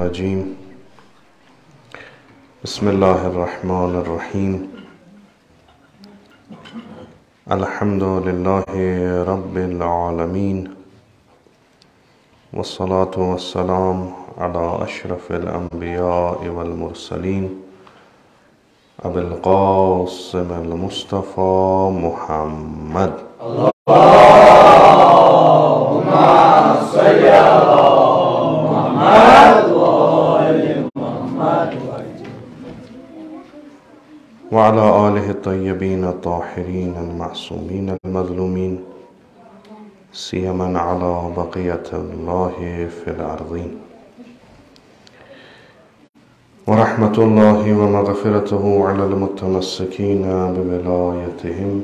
الرجیم بسم اللہ الرحمن الرحیم الحمد للہ رب العالمین والصلاة والسلام علی اشرف الانبیاء والمرسلین ابی القاسم المصطفى محمد وعلى آله الطيبين الطاهرين المعصومين المظلومين سيما على بقية الله في الأرضين ورحمة الله ومغفرته على المتمسكين بولايتهم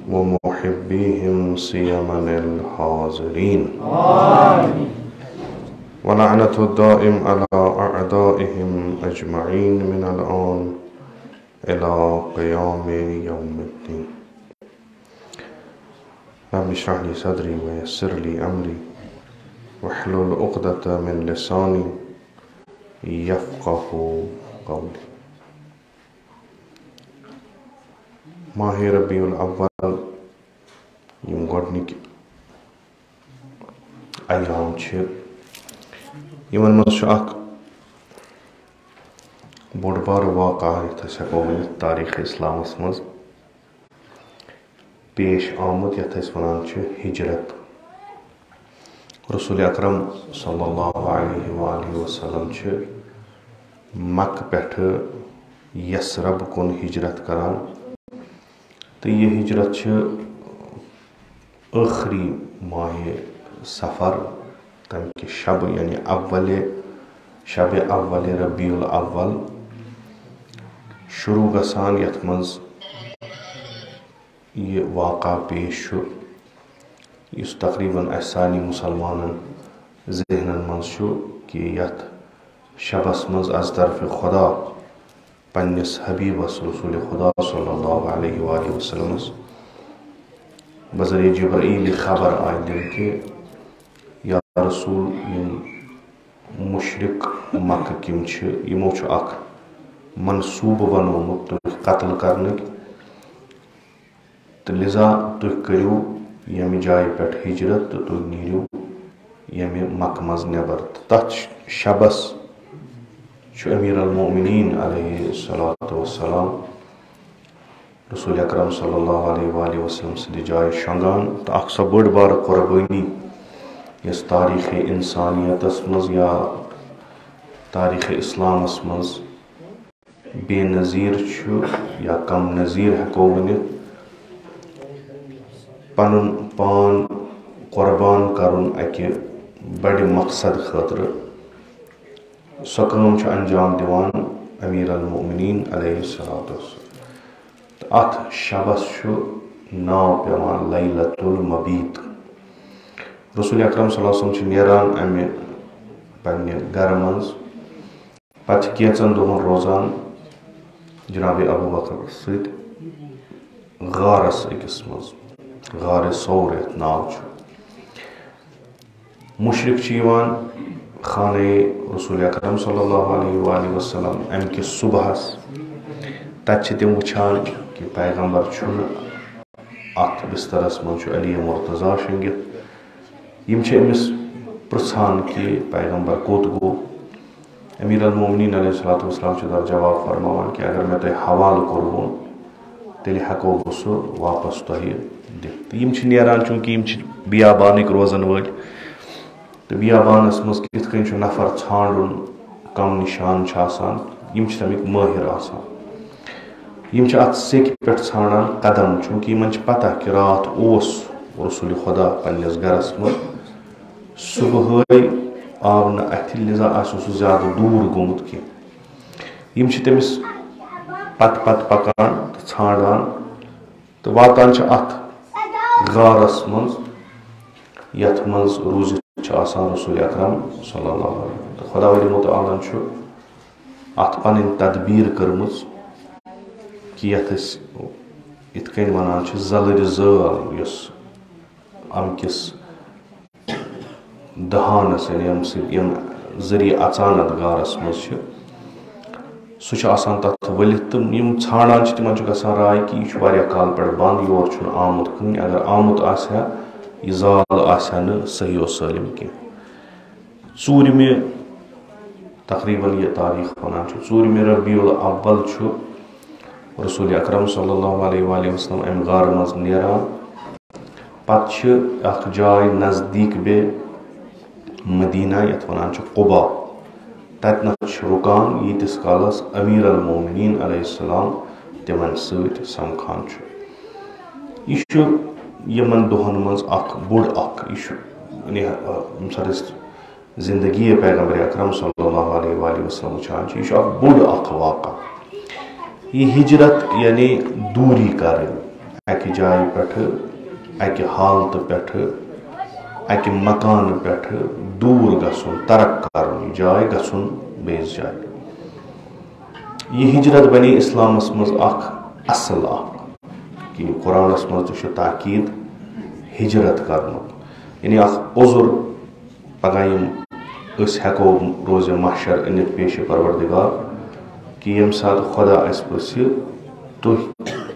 ومحبيهم سيما الحاضرين آمين ولعنة الدائم على أعدائهم أجمعين من الآن إلى قيام يوم الدين رب اشرح لي صدري ويسر لي أمري واحلل عقدة من لساني يفقه قولي ماہ ربیع الاول یم گۄڈنِکۍ ایام چھِ یمن منٛز چھُ اکھ بوٚڑ بارٕ واقعہ یتھ أسۍ ہٮ۪کو ؤنِتھ تاریٖخ اسلامس منٛز پیش آمُت یتھ أسۍ ونان چھِ ہجرت رسول اکرم صلی اللہ علیہ وآلہ وسلم چھِ مکہ پٮ۪ٹھٕ یثرب کُن ہجرت کران تہٕ یہِ ہجرت چھِ ٲخری ماہِ سفر تمہِ کہِ شب یعنی شب اول ربیع الاول شروع گژھان یتھ منٛز یہِ واقعہ پیش چھُ یُس تقریٖباً اسہِ سارنٕے مُسلمانن ذہنن منٛز چھُ کہِ یتھ شبس منٛز از طرفِ خدا پننِس حبیٖبس رسول خدا صلی اللہ علیہ وآلہ وسلمس بذریعہ جبرائیل خبر آیہِ دِنہٕ کہِ یا رسول یِم مشرق مکہ یِم چھِ یِمو چھُ اکھ منصوٗبہٕ بنوومُت تُہۍ قتل کرنٕکۍ تہٕ لذا تُہۍ کٔرِو ییٚمہِ جایہِ پٮ۪ٹھ ہجرت تہٕ تُہۍ نیٖرِو ییٚمہِ مکہ منٛز نٮ۪بر تہٕ تتھ شبس چھُ امیر المؤمنین علیہ الصلوۃ والسلام رسول اکرم صلی اللہ علیہ وآلہ وسلم سٕنٛدِ جایہِ شۄنٛگان تہٕ اکھ سۄ بٔڑ بارٕ قۄربٲنی یۄس تاریٖخ انسانیتس منٛز یا تاریٖخ اسلامس منٛز بے نظیٖر چھُ یا کم نظیٖر ہٮ۪کو ؤنِتھ پنُن پان قۄربان کرُن اکہِ بڑِ مقصد خٲطرٕ سۄ کٲم چھُ انجام دِوان امیر المؤمنین علیہ الصلوۃ والسلام تہٕ اتھ شبس چھُ ناو پیوان لیلۃ المبیت رسول اکرم صلی اللہ علیہ وسلم چھُ نیران امہِ پننہِ گرٕ منٛز پتہٕ چھِ کینٛژن دۄہن روزان جناب ابوٗ بکر سۭتۍ غارس أکِس منٛز غارِ صور یتھ ناو چھُ مشرق چھِ یِوان خانہ رسول اکرم صلی اللہ علیہ وآلہ وسلم امہِ کِس صبحس تتہِ چھِ تِم وٕچھان کہِ پیغمبر چھُنہٕ اتھ بسترس منٛز چھُ علیہ مرتضیٰ شٔنگِتھ یِم چھِ أمِس پرژھان کہِ پیغمبر کوٚت گوٚو امیر المؤمنین علیہ الصلوۃ والسلام چھُ تتھ جواب فرماوان کہِ اگر مےٚ تۄہہِ حوالہٕ کوٚروُن تیٚلہِ ہٮ۪کو بہٕ سُہ واپس تۄہہِ دِتھ تہٕ یِم چھِ نیران چوٗنٛکہِ یِم چھِ بیابانٕکۍ روزن وٲلۍ تہٕ بیابانس منٛز کِتھ کٔنۍ چھُ نفر ژھانڈُن کم نشان چھُ آسان یِم چھِ تمیُک مٲہِر آسان یِم چھِ اتھ سیٚکہِ پٮ۪ٹھ ژھانڈان قدم چوٗنٛکہِ یِمن چھِ پتہ کہِ راتھ اوس رسول خدا پننِس گرس منٛز صبحٲے آو نہٕ اتھِ لذا آسہِ سُہ زیادٕ دوٗر گوٚمُت کینٛہہ یِم چھِ تٔمِس پتہٕ پکان تہٕ ژھانڈان تہٕ واتان چھِ اتھ غارس منٛز یتھ منٛز روٗزِتھ چھُ آسان رسول اکرم صلی اللہ علیہ وسلم تہٕ خۄدا تعالیٰ ہن چھُ اتھ پنٕنۍ تدبیٖر کٔرمٕژ کہِ یتھ أسۍ یِتھ کٔنۍ ونان چھِ زلٕرۍ زٲل یۄس امہِ کِس دہانس یعنی امہِ سۭتۍ یِم ذریعہ اژانت گارس مز سہ آسان تتھ ؤلتھ تو یم ژھانڈان تمن گژھان راے کہ یہ واریاہ کال پہ بند یور چھُنہٕ آمُت کٕہٕنۍ اگر آمُت آسہِ ہا یہ زال آسہِ ہا نہٕ صحیح و سٲلِم کینٛہہ ژوٗرمہِ تقریباً یہ تاریخ ونان چھُ ژوٗرمہِ ربیع الاول چھُ رسول اکرم صلی اللہ علیہ وآلہ وسلم امہِ غارٕ منٛز نیران پتہٕ چھِ اکھ جاے نزدیٖک بیٚیہِ مدینہ یتھ ونان چھُ قبا تتنس رکان ییتِس کالس امیر المومنین علیہ السلام تمن سۭتۍ سمکھان چھُ یہ چھُ یمن دۄہن منٛز اکھ بوٚڑ اکھ یہ چھُ ییٚمہِ ساتہٕ أسۍ زندگی پیغمبر اکرم صلی اللہ علیہ وآلہ وسلم وٕچھان چھِ یہ چھُ اکھ بوٚڑ اکھ واقعہ یہ ہجرت یعنی دوری کرٕنۍ اکہِ جایہِ پٮ۪ٹھٕ اکہِ حالتہٕ پٮ۪ٹھٕ اکہِ مکانہٕ پٮ۪ٹھٕ دوٗر گژھُن ترک کرُن یہِ جاے گژھُن بیٚیِس جایہِ یہِ ہجرت بنے اسلامس منٛز اکھ اصل اکھ کہ قرآنس منٛز تہِ چھُ تاکید ہجرت کرنُک یعنی اکھ عذر پگاہ یم أسۍ ہٮ۪کو روزِ محشر أنِتھ پیش پروردگار کہ ییٚمہِ ساتہٕ خۄدا اَسہِ پرٛژھِ تُہۍ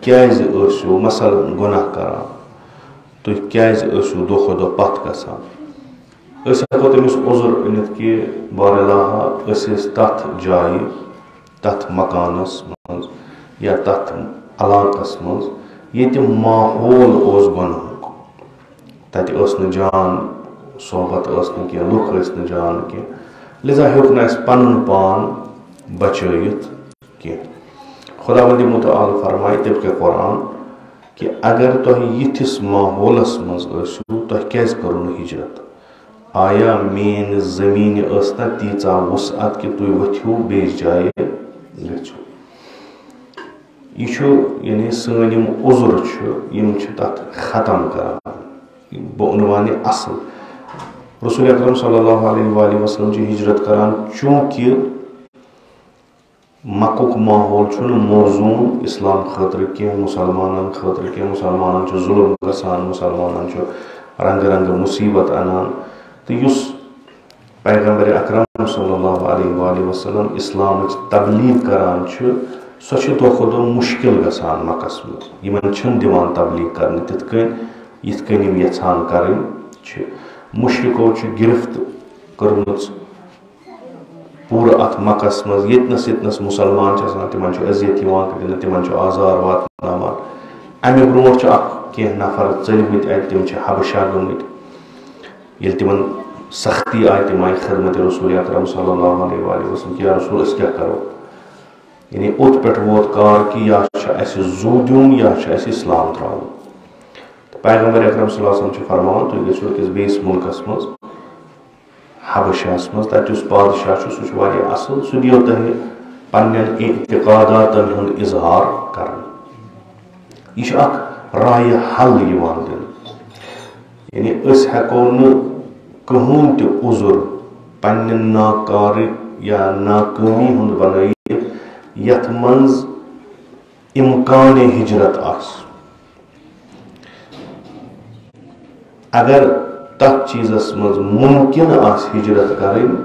کیٛازِ ٲسِو مثلاً گۄناہ کران تُہۍ کیٛازِ ٲسِو دۄہ کھۄتہٕ دۄہ پتھ گژھان أسۍ ہٮ۪کو تٔمِس عذر أنِتھ کہ باراللہ أسۍ ٲسۍ تتھ جایہِ تتھ مکانس منٛز یا تتھ علاقس منٛز ییٚتہِ ماحول اوس گۄناہُک تتہِ ٲس نہٕ جان صحبت ٲس نہٕ کینٛہہ لُکھ ٲسۍ نہٕ جان کینٛہہ لذا ہیوٚک نہٕ اَسہِ پنُن پان بچٲیِتھ کینٛہہ خۄداوندِ مُتعال فرمایہِ طبقہِ قرآن کہ اگر تۄہہِ یِتھِس ماحولس منٛز ٲسِو تۄہہِ کیٛازِ کٔرٕو نہٕ ہجرت آیا میٛانہِ زٔمیٖنہِ ٲس نا تیٖژاہ وُسعت کہ تُہۍ ؤتھِو بیٚیِس جایہِ گٔژھِو یہ چھُ یعنی سٲنۍ یِم عذر چھِ یِم چھِ تتھ ختم کران بہٕ عنوانہِ اصل رسول اکرم صلی اللہ علیہ وآلہ وسلم چھِ ہجرت کران چوٗنکہِ مکُک ماحول چھُنہٕ موزوٗن اسلام خٲطرٕ کینٛہہ مُسلمانن خٲطرٕ کینٛہہ مُسلمانن چھُ ظُلم گژھان مُسلمانن چھُ رنگہٕ رنگہٕ مُصیبت انان تہٕ یُس پیغمبر اکرم صلی اللہ علیہ وآلہ وسلم اسلامٕچ تبلیغ کران چھُ سۄ چھِ دۄہ کھۄتہٕ دۄہ مُشکل گژھان مکس منٛز یِمن چھِنہٕ دِوان تبلیغ کرنہٕ تِتھ کٔنۍ یِتھ کٔنۍ یِم یژھان کرٕنۍ چھِ مُشرکو چھِ گرفت کٔرمٕژ پوٗرٕ اتھ مکس منٛز ییٚتنس مُسلمان چھِ آسان تِمن چھُ اذیت یِوان دِنہٕ تِمن چھُ آزار واتناوان امہِ برونٛٹھ چھِ اکھ کینٛہہ نفر ژٔلمٕتۍ اتہِ تِم چھِ حبشہ گٔمٕتۍ ییٚلہِ تِمن سختی آیہِ تِم آیہِ خدمتِ رسول اکرم صلی اللہ علیہ وآلہ وسلم کہ یا رسول أسۍ کیٛاہ کرو یعنی اوٚت پٮ۪ٹھ ووت کار کہ یا چھُ اَسہِ زُو دیُن یا چھُ اَسہِ اسلام ترٛاوُن تہٕ پیغمبر اکرم صلی اللہ علیہ وسلم چھُ فرماوان تُہۍ گٔژھِو أکِس بیٚیِس مُلکس منٛز حبشس منٛز تتہِ یُس بادشاہ چھُ سُہ چھُ واریاہ اصل سُہ دِیو تۄہہِ پننٮ۪ن اعتقاداتن ہُنٛد اظہار کرنہٕ یہِ چھُ اکھ رایہِ حل یِوان دِنہٕ یعنی أسۍ ہٮ۪کو نہٕ کٕہٕنۍ تہِ عذر پننہِ ناکارٕ یا ناکٲمی ہُنٛد بنٲیِتھ یتھ منٛز امکانِ ہجرت آسہِ اگر تتھ چیٖزس منٛز مُمکِن آسہِ ہجرت کرٕنۍ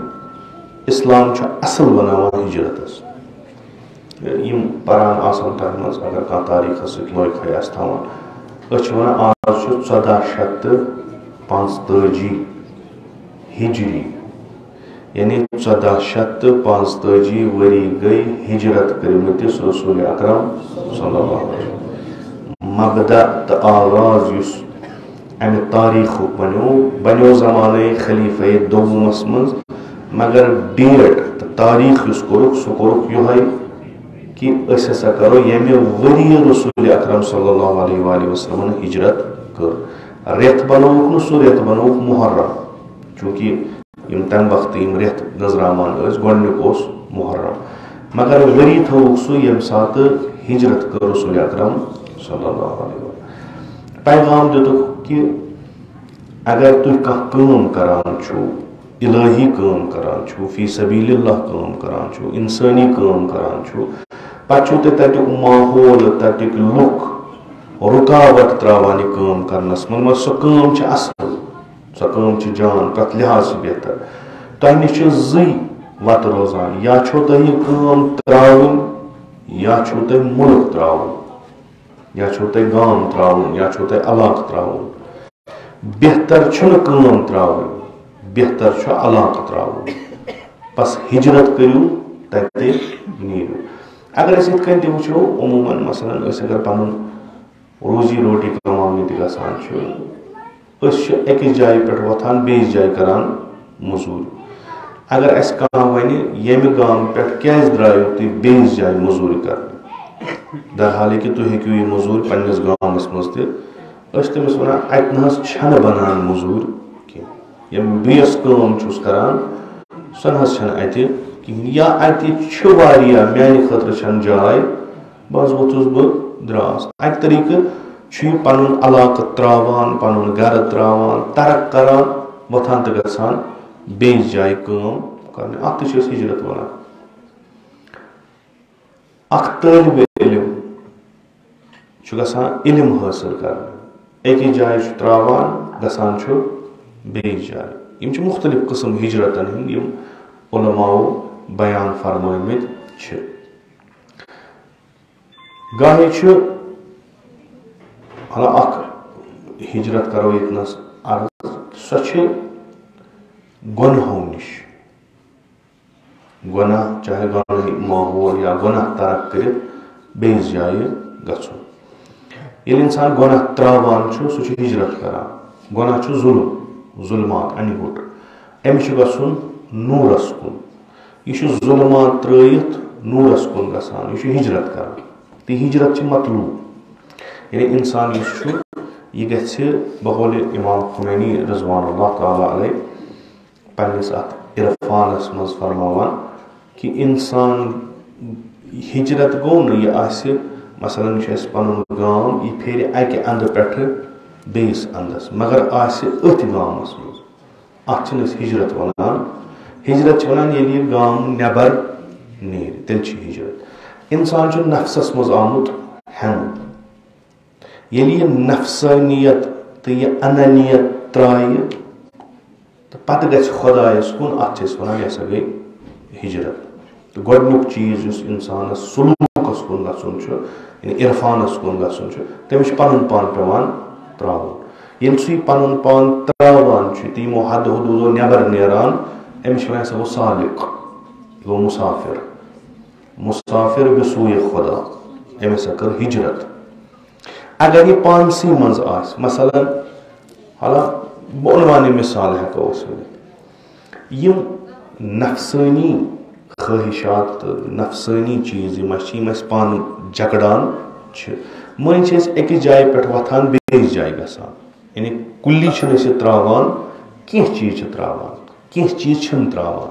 اسلام چھُ اصل بناوان ہجرتس یِم پران آسان تتھ منٛز اگر کانٛہہ تاریٖخس سۭتۍ لٲگۍ آسہِ تھاوان أسۍ چھِ ونان آز چھُ 1445 ہجری یعنی 1445 ؤری گٔے ہجرت کٔرمٕتِس رسول اکرم صلی اللہ علیہ وسلم مبدأ تہٕ آغاز یُس امہِ تاریٖخُک بنیو زمانَے خلیفہ دومس منٛز مگر ڈیٹ تہٕ تاریٖخ یُس کوٚرُکھ سُہ کوٚرُکھ یِہوٚے کہ أسۍ ہسا کرو ییٚمہِ ؤریہِ رسول اکرم صلی اللہ علیہ وآلہ وسلمن ہجرت کٔر رٮ۪تھ بنووُکھ نہٕ سُہ رٮ۪تھ بنووُکھ محرم چوٗنکہِ یِم تمہِ وقتہٕ یِم رٮ۪تھ گٔنٛزراوان ٲسۍ گۄڈنیُک اوس محرم مگر ؤری تھووُکھ سُہ ییٚمہِ ساتہٕ ہجرت کٔر رسول اکرم صلی اللہ علیہ وسلم پیغام دِتُکھ کہ اگر تُہۍ کانٛہہ کٲم کران چھُو الہی کٲم کران چھُو فی سبیل اللہ کٲم کران چھُو انسٲنی کٲم کران چھُو پتہٕ چھُو تُہۍ تتیُک ماحول تتیُک لُکھ رُکاوٹ تراوان یہِ کٲم کرنس منٛز مگر سۄ کٲم چھِ اصل سۄ کٲم چھِ جان پرٛٮ۪تھ لحاظ چھِ بہتر تۄہہِ نِش چھِ زٕے وَتہٕ روزان، یا چھو تۄہہِ یہِ کٲم ترٛاوٕنۍ یا چھو تۄہہِ مُلک ترٛاوُن، یا چھو تۄہہِ گام ترٛاوُن، یا چھو تۄہہِ علاقہٕ ترٛاوُن. بہتر چھُنہٕ کٲم ترٛاوٕنۍ، بہتر چھُ علاقہٕ ترٛاوُن. بس ہجرت کٔرِو تَتہِ نیٖرِو. اگر أسۍ یِتھ کٔنۍ تہِ وٕچھو عموٗماً مثلاً أسۍ اگر پَنُن روزی روٹی کماونہِ تہِ گژھان چھُ، أسۍ چھِ أکِس جایہِ پٮ۪ٹھ وۄتھان بیٚیِس جایہِ کران موٚزوٗرۍ. اگر اَسہِ کانٛہہ وَنہِ ییٚمہِ گامہٕ پٮ۪ٹھ کیٛازِ درٛایِو تُہۍ بیٚیِس جایہِ موٚزوٗرۍ کرنہِ، درحالہِ کہِ تُہۍ ہیٚکِو یہِ موٚزوٗرۍ پنٛنِس گامَس منٛز تہِ. أسۍ چھِ تٔمِس وَنان اَتہِ نہ حظ چھَنہٕ بَنان موٚزوٗرۍ کینٛہہ، یِم بہٕ یۄس کٲم چھُس کران سۄ نہ حظ چھَنہٕ اَتہِ کِہیٖنۍ، یا اَتہِ چھُ واریاہ میٛانہِ خٲطرٕ چھَنہٕ جاے، بہٕ حظ ووٚتھُس بہٕ درٛاس. اَکہِ طریٖقہٕ چھُ یہِ پَنُن علاقہٕ ترٛاوان، پَنُن گرٕ ترٛاوان، ترک کران، وۄتھان تہٕ گژھان بیٚیِس جایہِ کٲم کرنہِ. اَتھ تہِ چھِ أسۍ ہجرت وَنان. اکھ طٲلبہِ علم چھُ گژھان علم حٲصِل کرنہِ، أکِس جایہِ چھُ ترٛاوان گژھان چھُ بیٚیِس جایہِ. یِم چھِ مُختٔلِف قٕسٕم ہجرتن ہٕنٛدۍ یِم علماؤ بیان فرمٲومٕتۍ چھِ. گاہے چھُ اکھ ہجرت کرو ییٚتنس عرض، سۄ چھِ گۄنہو نِش. گۄناہ چاہے گۄنہٕے ماحول یا گۄناہ ترک کٔرِتھ بیٚیِس جایہِ گژھُن. ییٚلہِ اِنسان گۄناہ ترٛاوان چھُ سُہ چھُ ہجرت کران. گۄناہ چھُ ظُلم، ظُلمات اَنہِ گوٚٹ. أمِس چھُ گژھُن نوٗرس کُن. یہِ چھُ ظُلمات ترٛٲیِتھ نوٗرس کُن گژھان، یہِ چھُ ہجرت کران. تہٕ ہجرت چھِ مطلوٗب. یعنی اِنسان یُس چھُ یہِ گژھِ بقولِ امام خمینی رضوان اللہ تعالیٰ علیہ پنٛنِس اَتھ عرفانس منٛز فرماوان کہِ اِنسان ہجرت گوٚو نہٕ یہِ آسہِ مثلاً چھُ اَسہِ پنُن گام، یہِ پھیرِ اَکہِ اَندٕ پٮ۪ٹھٕ بیٚیِس اَندس مگر آسہِ أتھۍ گامس منٛز. اَتھ چھِنہٕ أسۍ ہجرت وَنان. ہجرت چھِ وَنان ییٚلہِ یہِ گام نٮ۪بر نیرِ تیٚلہِ چھِ ہجرت. اِنسان چھُ نفسس منٛز آمُت ہٮ۪نہٕ. ییٚلہِ یہِ نفسٲنیت تہٕ یہِ انانیت ترٛایہِ تہٕ پتہٕ گژھِ خۄدایس کُن، اَتھ چھِ أسۍ وَنان یہِ ہسا گٔے ہجرت. تہٕ گۄڈنیُک چیٖز یُس اِنسانس سلوٗکس کُن گژھُن چھُ، یعنی عرفانس کُن گژھُن چھُ، تٔمِس چھُ پنُن پان پیٚوان ترٛاوُن. ییٚلہِ سُہ یہِ پنُن پان ترٛاوان چھُ تہٕ یِمو حدٕ حدوٗدو نٮ۪بر نیران، أمِس چھِ وَنان سا گوٚو سالِق، یہِ گوٚو مُسافِر. مُسافِر بِسوٗیہِ خۄدا، أمۍ ہسا کٔر ہجرت. اگر یہِ پانسٕے منٛز آسہِ مثلاً بہٕ عنوانہِ مِثال ہٮ۪کو أسۍ ؤنِتھ، یِم نفسٲنی خٲہِشات تہٕ نفسٲنی چیٖز یِم اَسہِ چھِ، یِم اَسہِ پانہٕ جکڑان چھِ. مٔنٛزۍ چھِ أسۍ أکِس جایہِ پٮ۪ٹھ وۄتھان بیٚیِس جایہِ گژھان. یعنی کُلی چھِنہٕ أسۍ یہِ ترٛاوان، کینٛہہ چیٖز چھِ ترٛاوان، کینٛہہ چیٖز چھِنہٕ ترٛاوان.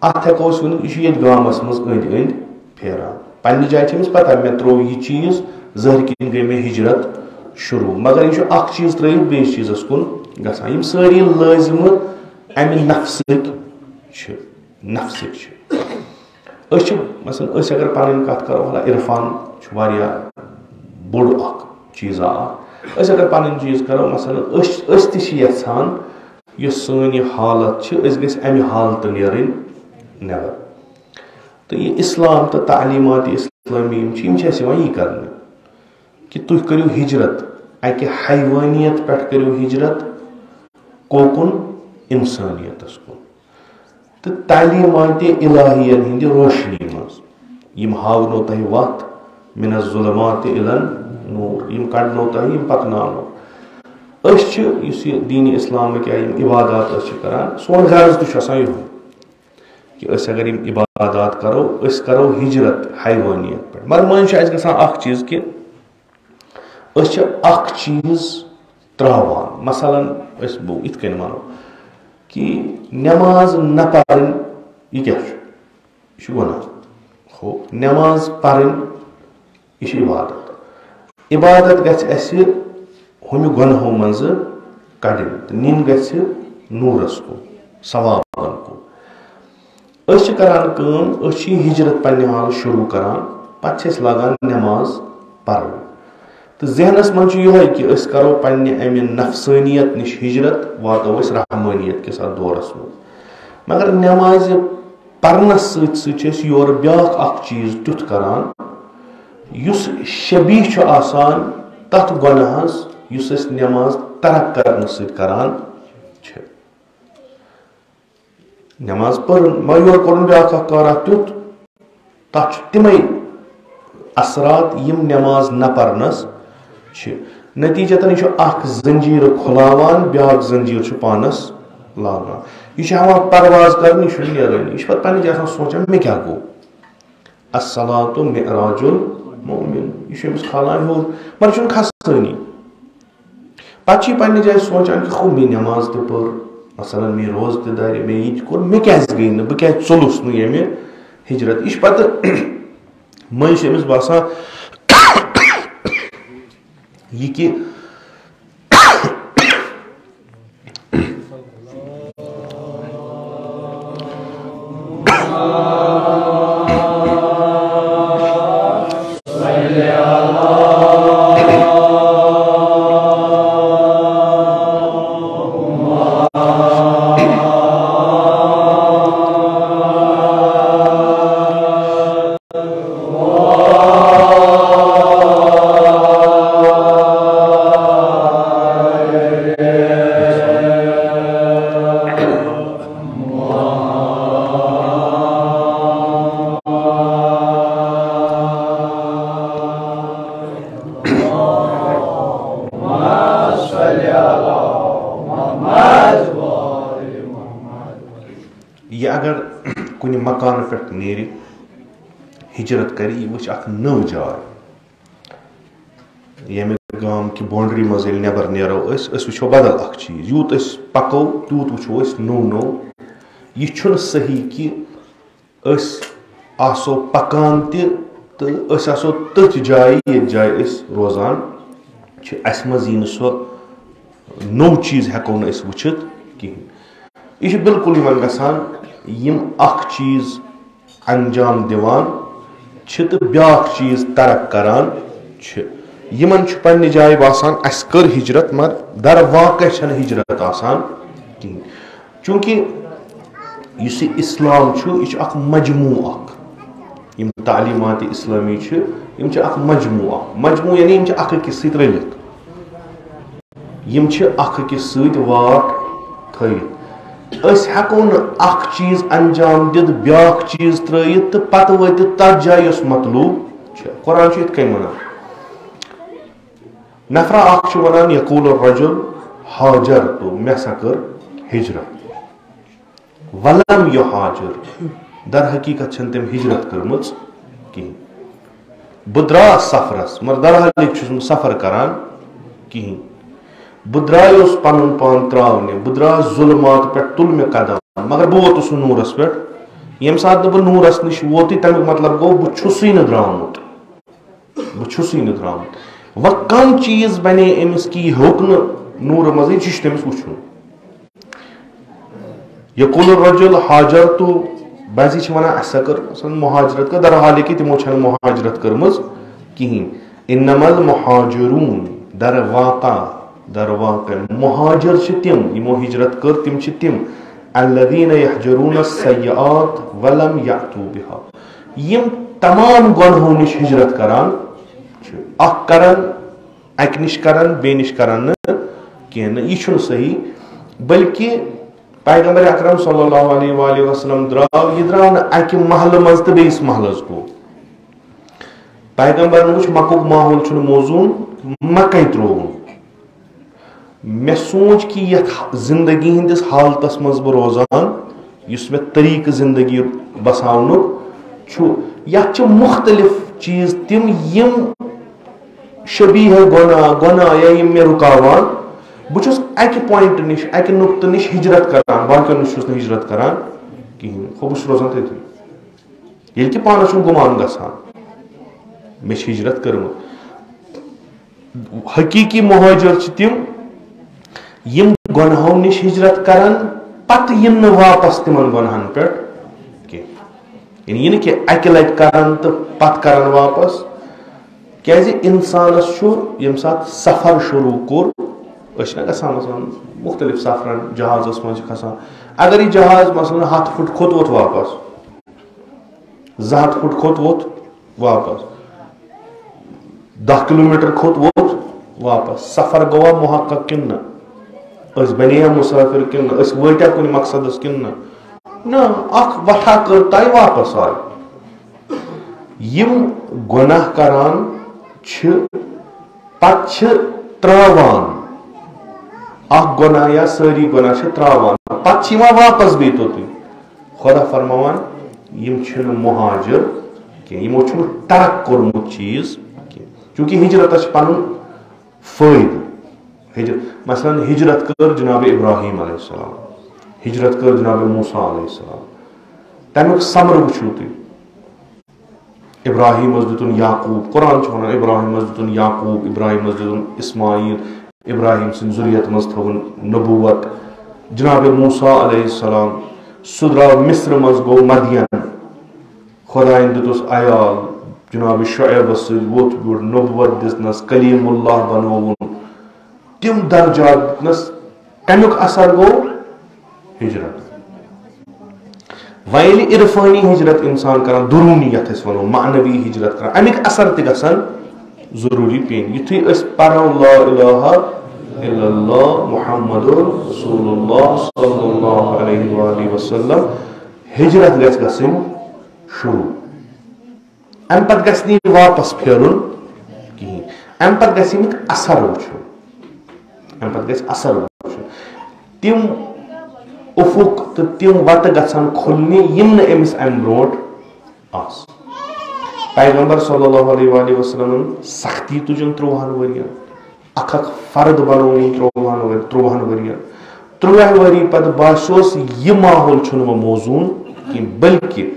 اَتھ ہٮ۪کو أسۍ ؤنِتھ یہِ چھُ ییٚتہِ گامس منٛز أنٛدۍ أنٛدۍ پھیران. پننہِ جایہِ چھِ أمِس پتہ مےٚ ترٛوو یہِ چیٖز، ظٲہِر کِنۍ گٔے مےٚ ہجرت شروٗع، مگر یہِ چھُ اکھ چیٖز ترٛٲیِتھ بیٚیِس چیٖزس کُن گژھان. یِم سٲری لٲزمہٕ اَمہِ نفسٕکۍ چھِ. نفسٕکۍ چھِ. أسۍ چھِ مثلاً أسۍ اگر پنٕنۍ کتھ کرو، عرفان چھُ واریاہ بوٚڑ اکھ چیٖزا اکھ. أسۍ اگر پنٕنۍ چیٖز کرو مثلاً أسۍ تہِ چھِ یژھان یۄس سٲنۍ یہِ حالت چھِ أسۍ گٔژھۍ امہِ حالتہٕ نیرٕنۍ نٮ۪بر. تہٕ یہِ اسلام تہٕ تعلیٖمات اسلٲمی یِم چھِ اَسہِ یِوان یی کرنہٕ کہِ تُہۍ کٔرِو ہجرت. اکہِ حیوٲنیت پٮ۪ٹھ کٔرِو ہجرت کوکُن اِنسٲنیتس کُن تہٕ تعلیٖماتِ الٰہِین ہِنٛدِ روشنی منٛز. یِم ہاونو تۄہہِ وتھ مِن الظُلماتِ اِلى النوٗر، یِم کڑنو تۄہہِ، یِم پکناونو. أسۍ چھِ یُس یہِ دیٖنِ اِسلامٕکۍ یا یِم عبادات أسۍ چھِ کران، سون غرض تہِ چھُ آسان یِہوے کہِ أسۍ اگر یِم عبادات کرو، أسۍ کرو ہجرت حیوٲنیت پٮ۪ٹھ. مگر مٔنٛزۍ چھُ اَسہِ گژھان اکھ چیٖز کہِ أسۍ چھِ اکھ چیٖز ترٛاوان. مثلاً أسۍ بہٕ یِتھ کٔنۍ وَنو کہِ نٮ۪ماز نہ پرٕنۍ یہِ کیٛاہ چھُ؟ یہِ چھُ گۄناہ. ہو نٮ۪ماز پرٕنۍ یہِ چھِ عبادت. عبادت گژھِ اَسہِ ہُمہِ گۄنہو منٛزٕ کڑٕنۍ تہٕ نِنۍ گژھِ نوٗرس کُن، ثوابن کُن. أسۍ چھِ کران کٲم، أسۍ چھِ یہِ ہجرت پننہِ حالہٕ شروٗع کران، پتہٕ چھِ أسۍ لاگان نٮ۪ماز پرٕنۍ. تہٕ ذہنس منٛز چھُ یِہوے کہِ أسۍ کرو پننہِ امہِ نفسٲنیت نِش ہجرت، واتو أسۍ رحمٲنیت کِس اتھ دورس منٛز. مگر نماز پرنس سۭتۍ سۭتۍ چھِ أسۍ یورٕ بیٛاکھ اکھ چیٖز تیُتھ کران یُس شبیہ چھُ آسان تتھ گۄناہس یُس أسۍ نماز ترک کرنہٕ سۭتۍ کران چھِ. نماز پٔرٕن مگر یورٕ کوٚرُن بیٛاکھ اکھ کارا تیُتھ تتھ چھُ تِمے اثرات یِم نماز نہ پرنس چھِ. نتیجتن یہِ چھُ اکھ زنجیٖر کھُلاوان بیٛاکھ زنجیٖر چھُ پانس لاگان. یہِ چھُ ہٮ۪وان پرواز کرنہِ یہِ چھُنہٕ نیرٲنی. یہِ چھُ پتہٕ پننہِ جایہِ آسان سونچان مےٚ کیٛاہ گوٚو. الصلاۃ معراج المؤمن یہِ چھُ أمِس کھالان ہیوٚر مگر یہِ چھُنہٕ کھسٲنی. پتہٕ چھُ یہِ پننہِ جایہِ سونچان کہِ مےٚ نماز تہِ پٔر مثلاً مےٚ روزٕ تہِ دارِ مےٚ یہِ تہِ کوٚر مےٚ کیٛازِ گٔے نہٕ بہٕ کیٛازِ ژوٚلُس نہٕ ییٚمہِ ہجرت. یہِ چھُ پتہٕ مٔنٛزۍ چھُ أمِس باسان یہِ کہِ مکان پٮ۪ٹھ نیرِ ہجرت کرِ یہِ وٕچھِ اکھ نٔو جاے ییٚمہِ گام کہِ باونڈری منٛز ییٚلہِ نٮ۪بر نیرو أسۍ وٕچھو بدل اکھ چیٖز. یوٗت أسۍ پکو تیوٗت وٕچھو أسۍ نوٚو نوٚو. یہِ چھُنہٕ صحیح کہِ أسۍ آسو پکان تہِ تہٕ أسۍ آسو تٔتھۍ جایہِ ییٚتہِ جایہِ أسۍ روزان چھِ. اسہِ منٛز یی نہٕ سۄ نوٚو چیٖز ہٮ۪کو نہٕ أسۍ وٕچھِتھ کِہیٖنۍ. یہِ چھُ بالکل یِمن گژھان یِم اکھ چیٖز انجام دِوان چھِ تہٕ بیٛاکھ چیٖز ترک کران چھِ. یِمن چھُ پننہِ جایہِ باسان اسہِ کٔر ہجرت مگر در واقع چھنہٕ ہجرت آسان کِہیٖنۍ. چوٗنکہِ یُس یہِ اسلام چھُ یہِ چھُ اکھ مجموٗع اکھ. یِم تعلیٖمات اسلٲمی چھِ یِم چھِ اکھ مجموٗع اکھ. مجموٗع یعنی یِم چھِ اکھ أکِس سۭتۍ رٔلِتھ. یِم چھِ اکھ أکِس سۭتۍ واٹھ تھٲیِتھ. أسۍ ہٮ۪کو نہٕ اکھ چیٖز انجام دِتھ بیٛاکھ چیٖز ترٲیِتھ تہٕ پتہٕ وٲتِتھ تتھ جایہِ یۄس مطلوب چھِ. قرآن چھُ یِتھ کٔنۍ ونان نفرا اکھ چھُ ونان یقول الرجل ہاجرت مےٚ ہسا کٔر ہجرت ولم یُہاجر در حقیٖقت چھنہٕ تٔمۍ ہجرت کٔرمٕژ کِہیٖنۍ. بہٕ درٛاس سفرس مگر در حقیٖقت چھُس نہٕ سفر کران کِہیٖنۍ. بہٕ درٛایوس پنُن پان تراونہِ بہٕ درٛاس ظُلمات پٮ۪ٹھ تُل مےٚ قدم مگر بہٕ ووتُس نہٕ نوٗرس پٮ۪ٹھ. ییٚمہِ ساتہٕ نہٕ بہٕ نوٗرس نِش ووتُے تمیُک مطلب گوٚو بہٕ چھُسٕے نہٕ درٛامُت. وۄنۍ کم چیٖز بنے أمِس کہِ یہِ ہیوٚک نہٕ نوٗرٕ منٛزٕے یہِ چھُ تٔمِس وٕچھُن. یقول الرجل ہاجرت بعضی چھِ ونان اسہِ ہسا کٔر مہاجرت کٔر در حالہِ کہِ تِمو چھنہٕ مہاجرت کٔرمٕژ کِہیٖنۍ. انما المہاجرون در واقع مہاجر چھِ تِم یِمو ہجرت کٔر تِم چھِ تِم الذین یحجرون السیئات ولم یأتوا بها یِم تمام گۄنہو نِش ہجرت کران چھِ. اکھ کران اکہِ نِش کران بیٚیہِ نِش کران نہٕ کینٛہہ نہٕ. یہِ چھُنہٕ صحیح بلکہِ پیغمبر اکرم صلی اللہ علیہ وآلہ وسلم یہِ درٛاو نہٕ اکہِ محلہٕ منٛز تہٕ بیٚیِس محلس گوٚو. پیغمبرن وٕچھ مکُک ماحول چھُنہٕ موزوٗن مکے ترٛووُن. مےٚ سونٛچ کہِ یتھ زندگی ہٕنٛدِس حالتس منٛز بہٕ روزان یُس مےٚ طریٖقہٕ زندگی بساونُک چھُ یتھ چھِ مختلف چیٖز تِم یِم شبیہ گۄناہ یا یِم مےٚ رُکاوان. بہٕ چھُس اکہِ پوینٹہٕ نِش اکہِ نُقطہٕ نِش ہجرت کران باقین نِش چھُس نہٕ ہجرت کران کِہیٖنۍ. بہٕ چھُس روزان تٔتی ییٚلہِ کہِ پانس چھُم گُمان گژھان مےٚ چھِ ہجرت کٔرمٕژ. حقیٖقی مہاجر چھِ تِم یِم گۄنہو نِش ہجرت کران پتہٕ یِن نہٕ واپس تِمن گۄنہن پٮ۪ٹھ کینٛہہ. یعنی یہِ نہٕ کہِ اکہِ لٹہِ کران تہٕ پتہٕ کران واپس. کیازِ انسانس چھُ ییٚمہِ ساتہٕ سفر شروٗع کوٚر گژھان مثلاً مختلف سفرن جہازس منٛز چھِ کھسان اگر یہِ جہاز مثلاً 100 فٹ کھوٚت ووت واپس 200 فٹ کھوٚت ووت واپس 10 کلومیٹر کھوٚت ووت واپس سفر گوٚوا محقق کِنہٕ نہ أسۍ بنییا مسافر کِنہٕ نہ أسۍ وٲتیا کُنہِ مقصدس کِنہٕ نہ اکھ وتھا کٔر تۄہہِ واپس آے یِم گۄناہ کران چھِ پتہٕ چھِ ترٛاوان اکھ گۄناہ یا سٲری گۄناہ چھِ ترٛاوان پتہٕ چھِ یِوان واپس بیٚیہِ توٚتُے خۄدا فرماوان یِم چھِنہٕ مُہاجر کینٛہہ یِمو چھُنہٕ ترک کوٚرمُت چیٖز کینٛہہ چوٗنٛکہِ ہجرتس چھُ پنُن فٲیدٕ مثلاً ہجرت کٔر جناب ابراہیم علیہ السلام ہجرت کٔر جناب موسیٰ علیہ السلام تمیُک ثمرٕ وٕچھِو تُہۍ ابراہیمس دِتُن یعقوب قرآن چھُ ونان ابراہیمس دِتُن یعقوب ابراہیمس دِتُن اسماعیل ابراہیم سٕنٛدِ ذُریت منٛز تھٲوٕن نبوت جناب موسیٰ علیہ السلام سُہ درٛاو مصرٕ منٛز گوٚو مدین خۄدایَن دِتُس عیال جناب شعیبس سۭتۍ ووٚتھ بیوٗٹھ نبوت دِژنس کلیم اللہ بنووُن تِم درجات دِتنس تمیُک اثر گوٚو ہجرت وۄنۍ ییٚلہِ عرفٲنی ہجرت انسان کران درونی یتھ أسۍ ونو معنوی ہجرت کران امیُک اثر تہِ گژھان ضروٗری پیٚنۍ یُتھُے أسۍ پرو لا الہ الا اللہ محمد رسول اللہ صلی اللہ علیہ وآلہ وسلم ہجرت گژھِ گژھٕنۍ شروٗع امہِ پتہٕ گژھِ نہٕ یہِ واپس پھیرُن کِہیٖنۍ امہِ پتہٕ گژھِ امیُک اثر وٕچھُن امہِ پتہٕ گژھِ اثر وٕچھُن تِم افق تہٕ تِم وتہٕ گژھن کھُلنہِ یِم نہٕ أمِس امہِ برونٛٹھ آسہٕ پیغمبر صلی اللہ علیہ وآلہ وسلمن سختی تُجن 13 ؤرین اکھ اکھ فرد بنووُن 13 ؤرین 13 ؤری پتہٕ باسیوس یہِ ماحول چھُنہٕ وۄنۍ موزوٗن کینٛہہ بلکہِ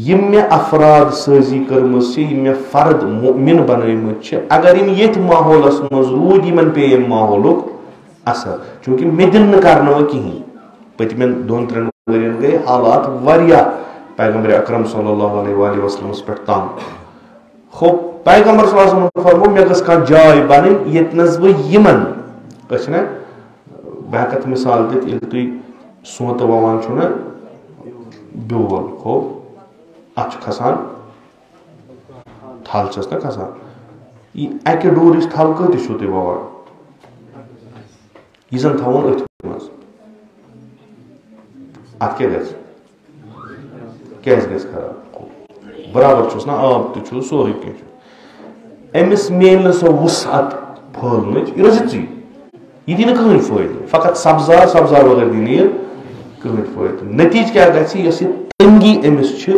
یِم مےٚ افراد سٲزی کٔرمٕژ چھِ یِم مےٚ فرد مُؤمِن بنٲومٕتۍ چھِ اگر یِم ییٚتھۍ ماحولس منٛز روٗدۍ یِمن پیٚیہِ ییٚمہِ ماحولُک اثر چوٗنٛکہِ مےٚ دِنہٕ نہٕ کرنہٕ وۄنۍ کِہیٖنۍ پٔتمٮ۪ن 2-3 ؤرین گٔے حالات واریاہ پیغمبر اکرم صلی اللہ علیہ وآلہ وسلمس پٮ۪ٹھ تنگ ہو پیغمبر صلی اللہ علیہ وسلم فرمو مےٚ گٔژھ کانٛہہ جاے بنٕنۍ ییٚتنس بہٕ یِمن أسۍ چھِنہ بہٕ ہٮ۪کہٕ اَتھ مِثال دِتھ ییٚلہِ تُہۍ سونٛتہٕ ووان چھُو نہ بیول ہو اتھ چھُ کھسان تھل چھس نہ کھسان یہِ اکہِ ڈوٗرِچ تھل کۭتِس چھُو تُہۍ ووان یہِ زن تھاوُن أتھۍ منٛز اتھ کیٛاہ گژھِ کیٛازِ گژھِ خراب برابر چھُس نہ آب تہِ چھُ سورُے کینٛہہ چھُ أمِس میلہِ نہٕ سۄ وُسعت پھٲلنٕچ یہِ روزِ ژٕے یہِ دِی نہٕ کٕہٕنۍ فٲیدٕ فقط سبزار وغٲر دِی نہٕ یہِ کٕہٕنۍ فٲیدٕ نتیٖجہٕ کیٛاہ گژھِ یۄس یہِ تنگی أمِس چھِ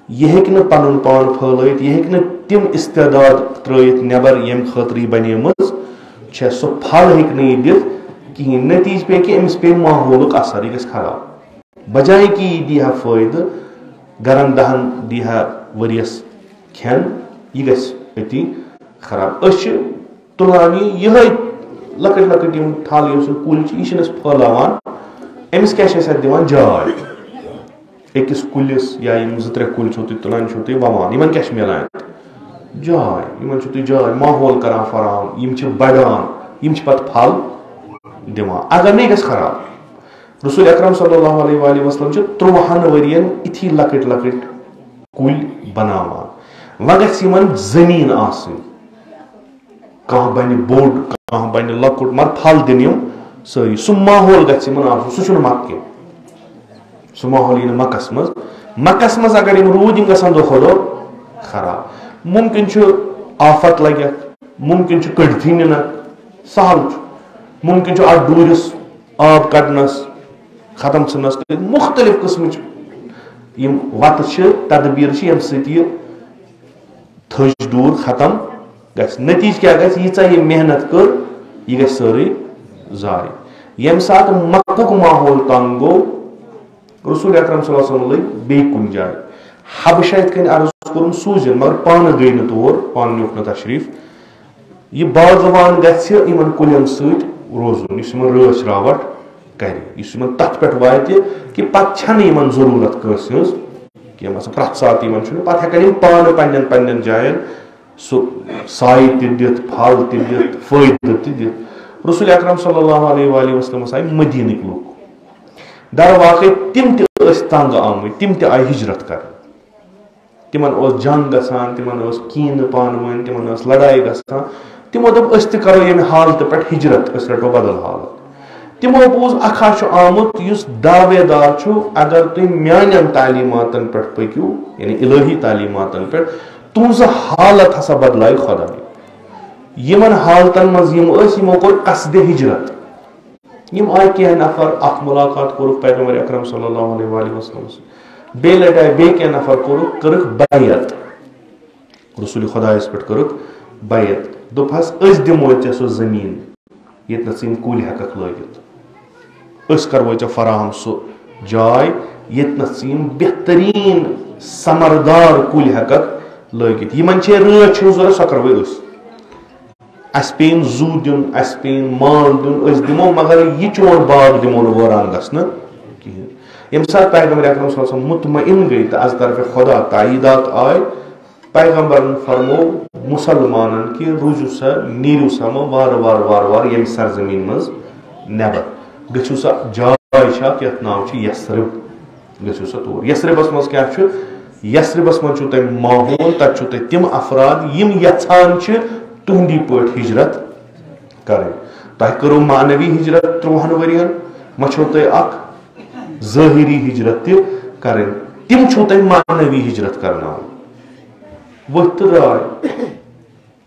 یہِ ہیٚکہِ نہٕ پنُن پان پھٲلٲیِتھ یہِ ہیٚکہِ نہٕ تِم استعداد ترٲیِتھ نٮ۪بر ییٚمہِ خٲطرٕ یہِ بنیمٕژ چھےٚ سُہ پھل ہیٚکہِ نہٕ یہِ دِتھ کِہیٖنۍ نتیٖجہٕ پیٚیہِ کہِ أمِس پیٚیہِ ماحولُک اثر یہِ گژھِ خراب بجایے کہِ یہِ دی ہا فٲیدٕ گرن 10 دی ہا ؤرِیس کھٮ۪ن یہِ گژھِ أتی خراب أسۍ چھِ تُلان یِہے لۄکٕٹۍ لۄکٕٹۍ یِم تھل یُس یہِ کُلۍ چھِ یہِ چھِنہٕ أسۍ پھٲلاوان أمِس کیٛاہ چھِ أسۍ اَتھ دِوان جاے أکِس کُلِس یا یِم 2-3 کُلۍ چھِو تُہۍ تُلان چھِو تُہۍ ووان یِمن کیٛاہ چھِ مِلان جاے یِمن چھِو تُہۍ جاے ماحول کران فراہم یِم چھِ بڑان یِم چھِ پتہٕ پھل دِوان اگر نہٕ یہِ گژھِ خراب رسول اکرم صلی اللہ علیہ وآلہ وسلم چھِ 13 ؤرین یِتھی لۄکٕٹۍ لۄکٕٹۍ کُلۍ بناوان وۄنۍ گژھِ یِمن زٔمیٖن آسٕنۍ کانٛہہ بنہِ بوٚڑ کانٛہہ بنہِ لۄکُٹ مگر پھل دِنۍ یِم سٲری سُہ ماحول گژھِ یِمن آسُن سُہ چھُنہٕ مکہٕ کینٛہہ سُہ ماحول یی نہٕ مکس منٛز اگر یِم روٗدۍ یِم گژھن دۄہ کھۄتہٕ دۄہ خراب مُمکِن چھُ آفت لگٮ۪کھ مُمکِن چھُ کٔڑتھٕے نِنکھ سہل چھُ مُمکِن چھُ اتھ ڈوٗرِس آب کڑنس ختم ژھٕنس مختلف قٕسمٕچ یِم وتہٕ چھِ تدبیٖر چھِ ییٚمہِ سۭتۍ یہِ تھٔج ڈوٗر ختم گژھِ نتیٖجہٕ کیٛاہ گژھِ ییٖژاہ یہِ محنت کٔر یہِ گژھِ سٲرٕے ضایع ییٚمہِ ساتہٕ مکُک ماحول تنگ گوٚو رسول اکرم صلی اللہ علیہ وسلم لٔگۍ بیٚیہِ کُنہِ جایہِ حبشہ یِتھ کٔنۍ عرض کوٚرُن سوٗزِن مگر پانہٕ گٔے نہٕ تور پانہٕ نیوٗکھ نہٕ تشریٖف یہِ باغوان گژھِ یِمن کُلٮ۪ن سۭتۍ روزُن یُس یِمن رٲچھ راوٹھ کرِ یُس یِمن تتھ پٮ۪ٹھ واتہِ کہِ پتہٕ چھنہٕ یِمن ضروٗرت کٲنٛسہِ ہٕنٛز کینٛہہ مثلاً پرٛٮ۪تھ ساتہٕ یِمن چھُنہٕ پتہٕ ہٮ۪کن یِم پانہٕ پننٮ۪ن جاین سُہ سایہِ تہِ دِتھ پھل تہِ دِتھ فٲیدٕ تہِ دِتھ رسول اکرم صلی اللہ علیہ وآلہ وسلم آئی مدینک لوگ در واقع تم تہ تنگ آمت تم تہ آئی ہجرت کر تمن اوس جنگ گژھان تمن اوس کین پان ون تمن اوس لڑائی گژھان تمو دوٚپ أسۍ تہِ کرو ییٚمہِ حالتہِ پٮ۪ٹھ ہجرت أسۍ رٹو بدل حالت تمو بوٗز اکھا چھُ آمُت یُس دعوے دار چھُ اگر تُہۍ میانٮ۪ن تعلیٖماتن پٮ۪ٹھ پٔکِو یعنی الہی تعلیٖماتن پٮ۪ٹھ تُہنٛز حالت ہسا بدلایہِ خۄداے یمن حالتن منٛز یِم ٲسۍ یِمو کوٚر قصدِ ہجرت یِم آیہِ کینٛہہ نفر اکھ مُلاقات کوٚرُکھ پیغمبر اکرم صلی اللہ علیہ وآلہ وسلم بیٚیہِ لٹہِ آیہِ بیٚیہِ کینٛہہ نفر کٔرٕکھ بیعت رسول خۄدایس پٮ۪ٹھ کٔرٕکھ بیعت دوٚپہس أسۍ دِموے ژےٚ سُہ زٔمیٖن ییٚتنس ژٕ یِم کُلۍ ہٮ۪ککھ لٲگِتھ أسۍ کروے ژےٚ فراہم سُہ جاے ییٚتنس ژٕ یِم بہتریٖن سمردار کُلۍ ہٮ۪ککھ لٲگِتھ یِمن چھے رٲچھ ہٕنٛز ضروٗرت سۄ کروے أسۍ اَسہِ پیٚیِن زُو دیُن اَسہِ پیٚیِن مال دیُن أسۍ دِمو مگر یہِ چون باغ دِمو نہٕ وٲران گژھنہٕ کِہیٖنۍ ییٚمہِ ساتہٕ پیغمبر اکرم صلی اللہ علیہ وسلم مطمئن گٔے تہٕ از طرفِ خۄدا تاییٖدات آے پیغمبرن فرمو مسلمانن کہ روٗزِو سا نیٖرِو سا مہ وارٕ وارٕ وارٕ وارٕ ییٚمہِ سرزمیٖن منٛز نٮ۪بر گٔژھِو سا جاے چھِ اکھ یتھ ناو چھُ یثرب گٔژھِو سا تور یثربس منٛز کیٛاہ چھُ یثربس منٛز چھُو تۄہہِ ماحول تتہِ چھُو تۄہہِ تِم افراد یِم یژھان چھِ تُہنٛدی پٲٹھۍ ہجرت کرٕنۍ تۄہہِ کٔرٕو معنوی ہجرت 30 ؤرین وۄنۍ چھو تۄہہِ اکھ ظٲہری ہجرت تہِ کرٕنۍ تِم چھو تۄہہِ معنوی ہجرت کرناوٕنۍ ؤتھۍ تہٕ درٛاے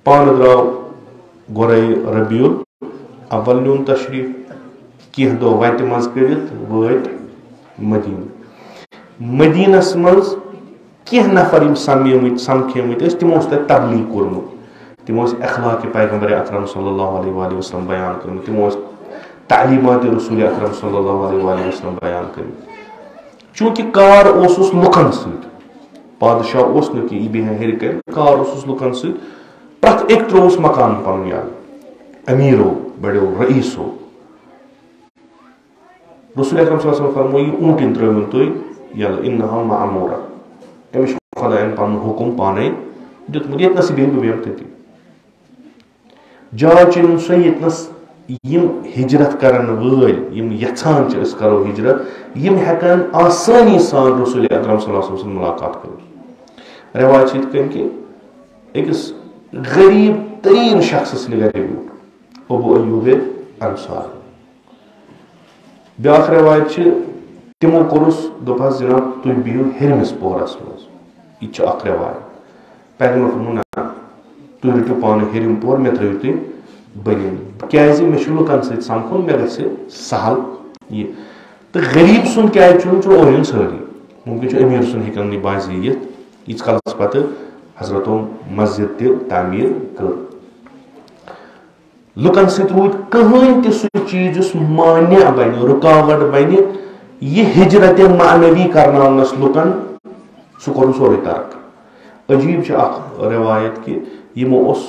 پانہٕ درٛاو گۄڈے ربیع الاول نیوٗن تشریٖف کینٛہہ دۄہ وتہِ منٛز کٔڑِتھ وٲتۍ مدیٖنس منٛز کینٛہہ نفر یِم سمکھیمٕتۍ ٲسۍ تِمو اوس تتہِ تبلیٖغ کوٚرمُت تِمو ٲسۍ اخلاقِ پیغمبر اکرم صلی اللہ علیہ وآلہ وسلم بیان کٔرمٕتۍ تِمو ٲسۍ تعلیٖماتِ رسول اکرم صلی اللہ علیہ وآلہ وسلم بیان کٔرمٕتۍ چوٗنٛکہِ کار اوسُس لُکن سۭتۍ بادشاہ اوس نہٕ کہِ یہِ بیٚہہِ ہیٚرِ کَنہِ کار اوسُس لُکن سۭتۍ پرٛٮ۪تھ أکۍ ترٛووُس مکان پنُن یلہٕ امیٖرو بڑیو رئیٖسو رسول اکرم صلی اللہ علیہ وسلم فرمو یہِ اوٗنٛٹِنۍ ترٛٲوِن تُہۍ یلہٕ اِنہا معموٗرا أمِس چھُ خۄدایَن پنُن حُکُم پانے دیُتمُت ییٚتنس یہِ بیٚہہِ بہٕ بیٚہمہٕ تٔتی جاے چھِ أنِن سۄ ییٚتنس یِم ہجرت کرن وٲلۍ یِم یژھان چھِ أسۍ کرو ہجرت یِم ہٮ۪کن آسٲنی سان رسول اکرم صلی اللہ علیہ وسلم مُلاقات کٔرِتھ رٮ۪واج چھِ یِتھ کٔنۍ کہِ أکِس غریٖب تریٖن شخصس سٕنٛدِ گرِ بیوٗٹھ ابو ایوٗب انصار بیٛاکھ رٮ۪واج چھِ تِمو کوٚرُس دوٚپہس جناب تُہۍ بِہِو ہیٚرمِس پورس منٛز یہِ تہِ چھُ اکھ رٮ۪واج پیغمبر فرموو نہ تُہۍ رٔٹِو پانہٕ ہیٚرِم پور مےٚ ترٛٲیِو تُہۍ بٔنِم کیٛازِ مےٚ چھُ لُکن سۭتۍ سمکھُن مےٚ گژھِ سہل یہِ تہٕ غریٖب سُنٛد کیٛازِ چھُ اورٕ یُن سٲری ممکن چھُ أمیٖر سُنٛد ہیٚکن نہٕ بازِ یِتھ ییٖتِس کالس پتہٕ حضرتو مسجد تہِ تعمیٖر کٔر لُکن سۭتۍ روٗدۍ کٕہٕنۍ تہِ سُہ چیٖز یُس مانع بنہِ رُکاوٹ بنہِ یہِ ہجرت معنوی کرناونس لُکن سُہ کوٚرُن سورُے ترک عجیٖب چھِ اکھ رٮ۪وایت کہِ یِمو اوس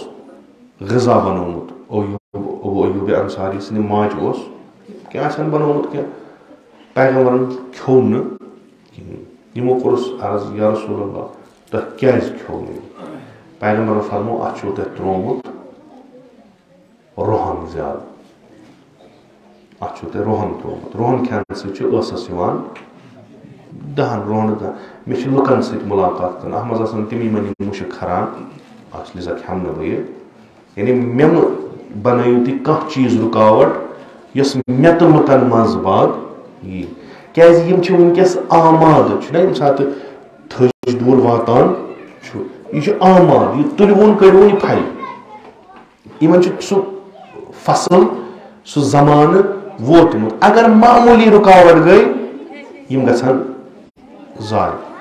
غذا بنومُت ابو ایوٗب انصاری سٕنٛدِ ماجہِ اوس کیٛاہ آسن بنومُت کینٛہہ پیغمبرن کھیوٚو نہٕ کِہیٖنۍ یِمو کوٚرُس عرض یا رسول اللہ تۄہہِ کیٛازِ کھیوٚو نہٕ پیغمبرن فرموو اتھ چھُو تۄہہِ ترٛوومُت رۄہن زیادٕ اتھ چھُو تۄہہِ رۄہن ترٛوومُت رۄہن کھٮ۪نہٕ سۭتۍ چھُ ٲسس یِوان رۄہنہٕ دہن مےٚ چھِ لُکن سۭتۍ مُلاقات کران اتھ منٛز آسان تِم یِمن یِم مُشک کھران آسہِ لِذا کھٮ۪مہٕ نہٕ بہٕ یہِ یعنی مےٚ مہٕ بنٲیِو تُہۍ کانٛہہ چیٖز رُکاوٹ یۄس مےٚ تہٕ لُکن منٛز باگ یی کیٛازِ یِم چھِ وٕنکیٚس آماد چھُنہ ییٚمہِ ساتہٕ تھٔج دوٗر واتان چھُ یہِ چھُ آماد یہِ تُلوُن کٔڑوُن یہِ پھلہِ یِمن چھُ سُہ فصل سُہ زمانہٕ ووتمُت اگر معموٗلی رُکاوٹ گٔے یِم گژھن ضایہِ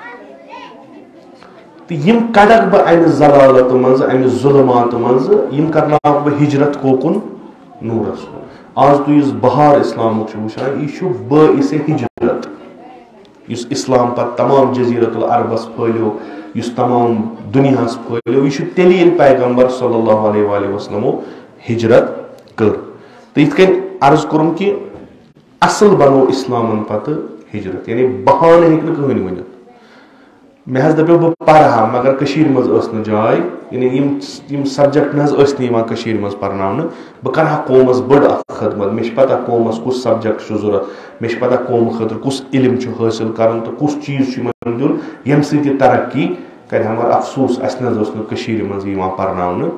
تہٕ یِم کڑکھ بہٕ امہِ ضلالتہٕ منٛزٕ امہِ ظُلماتہٕ منٛزٕ یِم کرناوکھ بہٕ ہجرت کوکُن نوٗرس کُن آز تُہۍ یُس بہار اسلامُک چھُ وٕچھان یہِ چھُ باعث ہجرت یُس اسلام پتہٕ تمام جزیرت العربس پھٲلیو یُس تمام دُنیاہس پھٲلیو یہِ چھُ تیٚلہِ ییٚلہِ پیغمبر صلی اللہ علیہ وآلہ وسلمو ہجرت کٔر تہٕ یِتھ کٔنۍ عرض کوٚرُم کہِ اصل بنو اسلامن پتہٕ ہجرت یعنی بہانہٕ ہیٚکہِ نہٕ کٕہٕنۍ ؤنِتھ مےٚ حظ دَپیو بہٕ پَرٕ ہا مگر کٔشیٖرِ منٛز ٲس نہٕ جاے یعنی یِم سبجَکٹ نہ حظ ٲسۍ نہٕ یِوان کٔشیٖرِ منٛز پَرناونہٕ بہٕ کَرٕ ہا قومَس بٔڑ اَکھ خدمت مےٚ چھِ پَتہ قومَس کُس سبجَکٹ چھُ ضوٚرَتھ مےٚ چھِ پَتہ قومہٕ خٲطرٕ کُس علم چھُ حٲصِل کَرُن تہٕ کُس چیٖز چھُ یِمَن دیُن ییٚمہِ سۭتۍ یہِ ترقی کَرِ ہا مگر افسوٗس اَسہِ نہ حظ اوس نہٕ کٔشیٖرِ منٛز یِوان پَرناونہٕ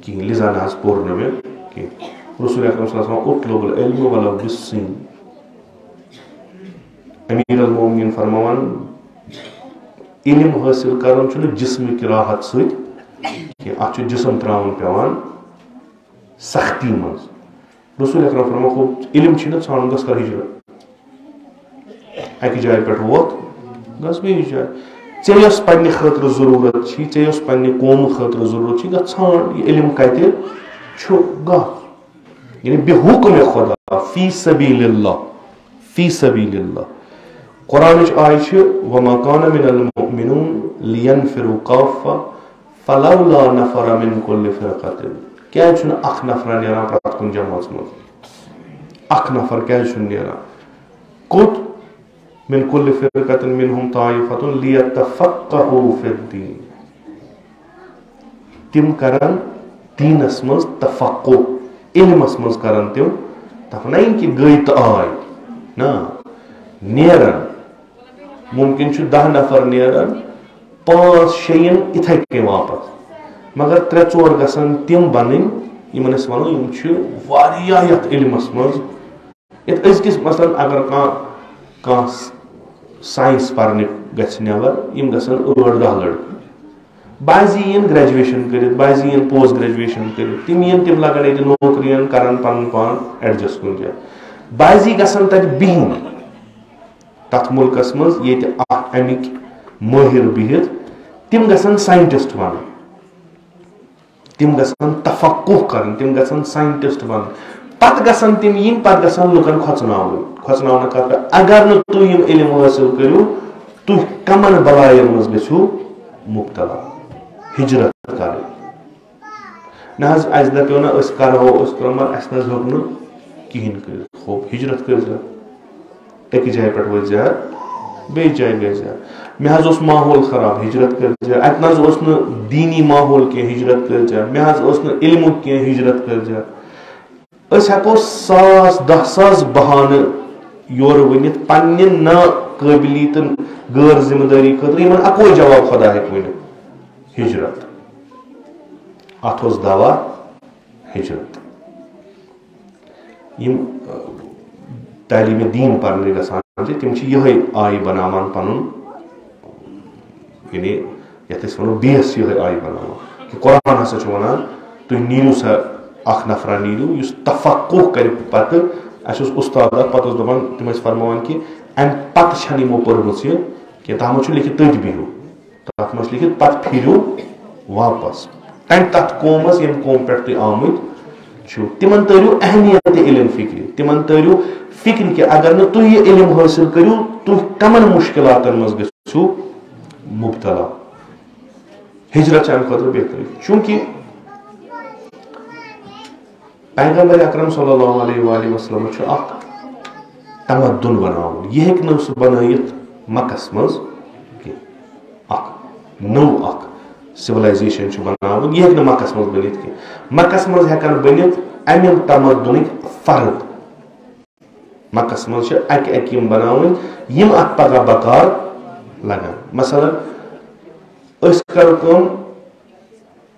کِہیٖنۍ لِذا نہ حظ پوٚر نہٕ مےٚ کینٛہہ رسول اکرم صلی اللہ علیہ وسلم اطلب العلم ولو بالسین امیر المومنین فرماوان علم حٲصِل کَرُن چھُنہٕ جسمٕکۍ راحت سۭتۍ کینٛہہ اَتھ چھُ جسم ترٛاوُن پیٚوان سختی منٛز رسول اکرم فرماوان علم چھُنہٕ ژھانڈُن گژھ کر ہجرت اَکہِ جایہِ پٮ۪ٹھ ووت گژھ بیٚیِس جایہِ ژےٚ یۄس پننہِ خٲطرٕ ضروٗرت چھِ ژےٚ یۄس پننہِ قومہٕ خٲطرٕ ضروٗرت چھِ گژھ ژھانڈ یہِ علم کتہِ چھُ گژھ یعنی بِحُکمِ خۄدا فی سبیل اللہ فی سبیل اللہ قرآنٕچ آیہِ چھِ وما کان من المؤمنون لینفروا کافہ فلولا نفر من کل فرقة کیازِ چھُنہٕ اکھ نفرا نیران پرٛٮ۪تھ کُنہِ جمٲژ منٛز اکھ نفر کیازِ چھُنہٕ نیران کوٚت من کل فرقة منہم طائفة لیتفقہوا فی الدین تِم کرن دیٖنس منٛز تفقُہ علمس منٛز کرن تِم نہ کہِ گٔے تہٕ آے نہ نیرن ممکن چھُ 10 نفر نیرن 5-6 یِن یِتھے کٔنۍ واپس مگر 3-4 گژھن تِم بنٕنۍ یِمن أسۍ ونو یِم چھِ واریاہ یتھ علمس منٛز یتھ أزکِس مثلاً اگر کانٛہہ ساینس پرنہِ گژھِ نٮ۪بر یِم گژھن 8-10 لڑکہٕ بعضی یِن گریجویشن کٔرِتھ بعضی یِن پوسٹ گریجویشن کٔرِتھ تِم یِن تِم لگن ییٚتہِ نوکرین کرن پنُن پان ایڈجسٹ کُنہِ جایہِ بعضی گژھن تتہِ بِہِنۍ تتھ مُلکس منٛز ییٚتہِ اکھ امِکۍ مٲہِر بِہِتھ تِم گژھن ساینٹسٹ بنٕنۍ تِم گژھن تفقُہ کرٕنۍ تِم گژھن ساینٹسٹ بنٕنۍ پتہٕ گژھن تِم یِنۍ پتہٕ گژھن لُکن کھۄژناونہٕ خٲطرٕ اگر نہٕ تُہۍ یِم علم حٲصِل کٔرِو تُہۍ کمن بلایَن منٛز گٔژھِو مُبتلا ہجرت کرٕنۍ نہ حظ اسہِ دپیو نہ أسۍ کرہو أسۍ کرو مگر اسہِ نہ حظ ہیوٚک نہٕ کِہینۍ کٔرِتھ ہوپ ہجرت کٔرزِ أکِس جایہِ پٮ۪ٹھ وٲتۍ زِ بیٚیِس جایہِ گٔے زِ مےٚ حظ اوس ماحول خراب ہجرت کٔرزِ اتہِ نہ حظ اوس نہٕ دیٖنی ماحول کینٛہہ ہجرت کٔرزِ مےٚ حظ اوس نہٕ علمُک کینٛہہ ہجرت کٔرزِ أسۍ ہٮ۪کو 1000 بہانہٕ یورٕ ؤنِتھ پننہِ ناقٲبلی تہٕ غٲر ذمہٕ دٲری خٲطرٕ یِمن اکوے جواب خۄدا ہیٚکہِ ؤنِتھ ہجرت اتھ اوس دوا ہجرت یِم تعلیٖمہِ دیٖن پرنہِ گژھان چھِ تِم چھِ یِہے آیہِ بناوان پنُن یعنی یتھ أسۍ ونو بیس یِہے آیہِ بناوان کہِ قرآن ہسا چھُ ونان تُہۍ نیٖرِو سا اکھ نفرا نیٖرِو یُس تفقُہ کرِ پتہٕ اسہِ اوس اُستاد اکھ پتہٕ اوس دپان تِم ٲسۍ فرماوان کہِ امہِ پتہٕ چھنہٕ یِمو پٔرمٕژ یہِ کینٛہہ تتھ منٛز چھُ لیکھِتھ تٔتۍ بِہِو تتھ منٛز چھُ لیکھِتھ پتہٕ پھِرِو واپس تتھ قومس ییٚمہِ قومہٕ پٮ۪ٹھ تُہۍ آمٕتۍ چھِو تِمن تٔرِو اہمیت تہِ علم فکرِ تِمن تٔرِو فکرِ کہِ اگر نہٕ تُہۍ یہِ علم حٲصِل کٔرِو تُہۍ کمن مُشکِلاتن منٛز گٔژھِو مُبتلا ہجرت چھِ امہِ خٲطرٕ بہتری چوٗنٛکہِ پیغمبر اکرم صلی اللہ علیہ وسلم چھُ اکھ تمدُن بناوُن یہِ ہیٚکہِ نہٕ سُہ بنٲیِتھ مکس منٛز کینٛہہ اکھ نوٚو اکھ سِولایزیشن چھُ بناوُن یہِ ہیٚکہِ نہٕ مکس منٛز بٔنِتھ کینٛہہ مکس منٛز ہیٚکن بٔنِتھ امہِ تمدُنٕکۍ فرد مکس منٛز چھِ اکہِ یِم بناوٕنۍ یِم اتھ پگاہ بکار لگن مثلاً أسۍ کرو کٲم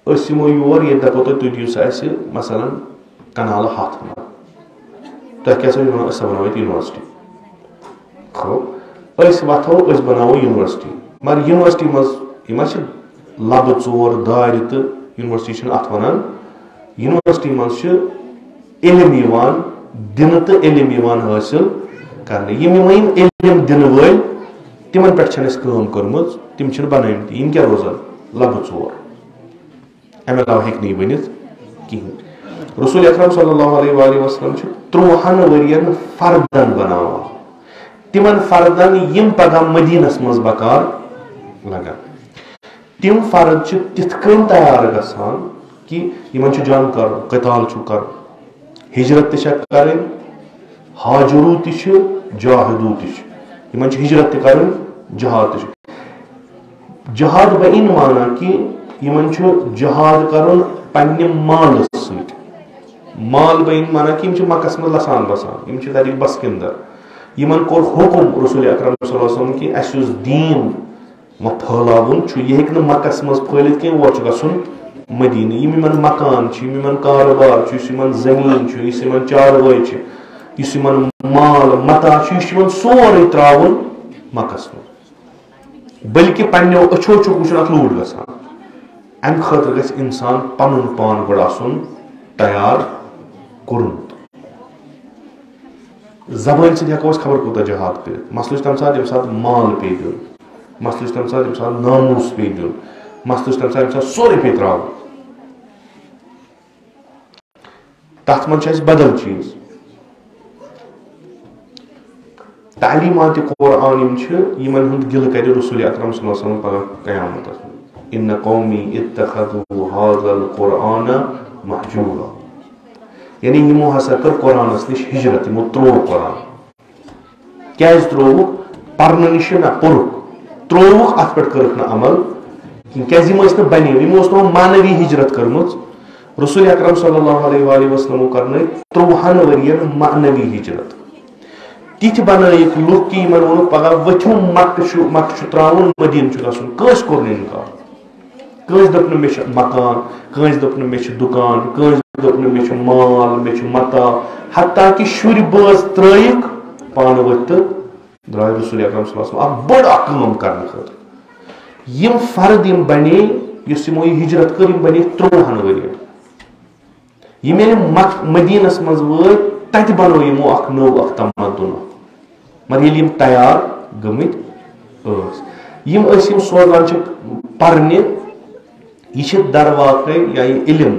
أسۍ یِمو یور ییٚتہِ دپو تُہۍ دِیِو سا اسہِ مثلاً کنالہٕ 100 تۄہہِ کیٛاہ سا چھُو ونان أسۍ بناوو ییٚتہِ یونیورسٹی أسۍ وۄتھو أسۍ بناوو یونیورسٹی مگر یونیورسٹی منٛز یِم چھِ لبہٕ 4 دارِ تہٕ یونیورسٹی چھِنہٕ اتھ ونان یونیورسٹی منٛز چھُ علم یِوان دِنہٕ تہٕ علم یِوان حٲصِل کرنہٕ یِم علم دِنہٕ وٲلۍ تِمن پٮ۪ٹھ چھنہٕ اَسہِ کٲم کٔرمٕژ تِم چھِنہٕ بنٲومٕتۍ یِم کیٛاہ روزن لبہٕ 4 امہِ علاوٕ ہیٚکہِ نہٕ یہِ ؤنِتھ کِہینۍ رسول اکرم صلی اللہ علیہ وسلم چھُ 30 ؤرین فردن بناوان تِمن فردن یِم پگاہ مدیٖنس منٛز بکار لگن تِم فرد چھِ تِتھ کٔنۍ تیار گژھان کہِ یِمن چھُ جنگ کرُن قتال چھُ کرُن ہجرت تہِ چھکھ کرٕنۍ ہاجروٗ تہِ چھُ جاہدوٗ تہِ چھُ یِمن چھِ ہجرت تہِ کرٕنۍ جہاد تہِ چھُ جہاد بین مانا کہ یمن چھُ جہاد کرن پننہِ مال سۭتۍ مال بین مانا کہ یم چھِ مکس منٛز لسان بسان یم چھِ تتِکۍ بسکندر یمن کوٚر حکم رسول اکرم صلی اللہ علیہ وسلم کہ اسہِ یُس دیٖن پھٲلاوُن چھُ یہِ ہیٚکہِ نہٕ مکس منٛز پھٲلِتھ کینٛہہ اور چھُ گژھُن مدیٖنہ یم یمن مکان چھِ یم یمن کاربار چھُ یُس یمن زٔمیٖن چھُ یُس یمن چاروٲے چھِ یُس یمن مال متا چھُ یہِ چھُ یمن سورُے ترٛاوُن مکس منٛز بلکہ پننیو أچھو چھُکھ وٕچھُن اتھ لوٗٹھ گژھان امہِ خٲطرٕ گژھِ انسان پنُن پان گۄڈٕ آسُن تیار کوٚرمُت زبٲنۍ سۭتۍ ہٮ۪کو أسۍ خبر کوٗتاہ جہاد کٔرِتھ مسلہٕ چھُ تمہِ ساتہٕ ییٚمہِ ساتہٕ مال پیٚیہِ دیُن مسلہٕ چھُ تمہِ ساتہٕ ییٚمہِ ساتہٕ ناموٗس پیٚیہِ دیُن مسلہٕ چھُ تمہِ ساتہٕ ییٚمہِ ساتہٕ سورُے پیٚیہِ ترٛاوُن تتھ منٛز چھُ اسہِ بدل چیٖز تعلیٖماتِ قرآن یم چھِ یمن ہُنٛد گِلہٕ کرِ رسول اکرم صلی اللہ علیہ وسلم پگاہ قیامتس منٛز ان قومی اتخذوا هذا القرآن مہجورا یعنی یمو ہسا کٔر قرآنس نش ہجرت یمو تروو قرآن کیازِ ترووُکھ پرنہٕ نش نہ پوٚرُکھ ترووُکھ اتھ پٮ۪ٹھ کٔرٕکھ نہٕ عمل کینٛہہ کیازِ یم ٲسۍ نہٕ بنیمٕتۍ یمو ٲس نہٕ مانوی ہجرت کٔرمٕژ رسول اکرم صلی اللہ علیہ وآلہ وسلمو کرنٲے 30 ؤرین معنوی ہجرت تِتھۍ بنٲیِکھ لُکھ کہ یمن ووٚنُکھ پگاہ ؤتھِو مکہٕ چھُ ترٛاوُن مدیٖنہٕ چھُ گژھُن کٲنٛسہِ کوٚر نہٕ اِنکار کٲنٛسہِ دوٚپ نہٕ مےٚ چھُ مکان کٲنٛسہِ دوٚپ نہٕ مےٚ چھُ دُکان کٲنٛسہِ دوٚپ نہٕ مےٚ چھُ مال مےٚ چھُ متا حتیٰ کہِ شُرۍ بٲژ ترٛٲیِکھ پانہٕ ؤتھۍ تہٕ درٛاے رسول اکرم صلی اللہ علیہ وسلم اکھ بٔڑ اکھ کٲم کرنہٕ خٲطرٕ یم فرد یم بنے یُس یمو یہِ ہجرت کٔر یم بنے 30 ؤرین یم ییٚلہِ مدیٖنس منٛز وٲتۍ تتہِ بنوو یمو اکھ نوٚو اکھ تمدُن مگر ییٚلہِ یم تیار گٔمٕتۍ ٲسۍ یم ٲسۍ یم سوزان چھِ پرنہِ یہِ چھِ در واقع یا یہِ علم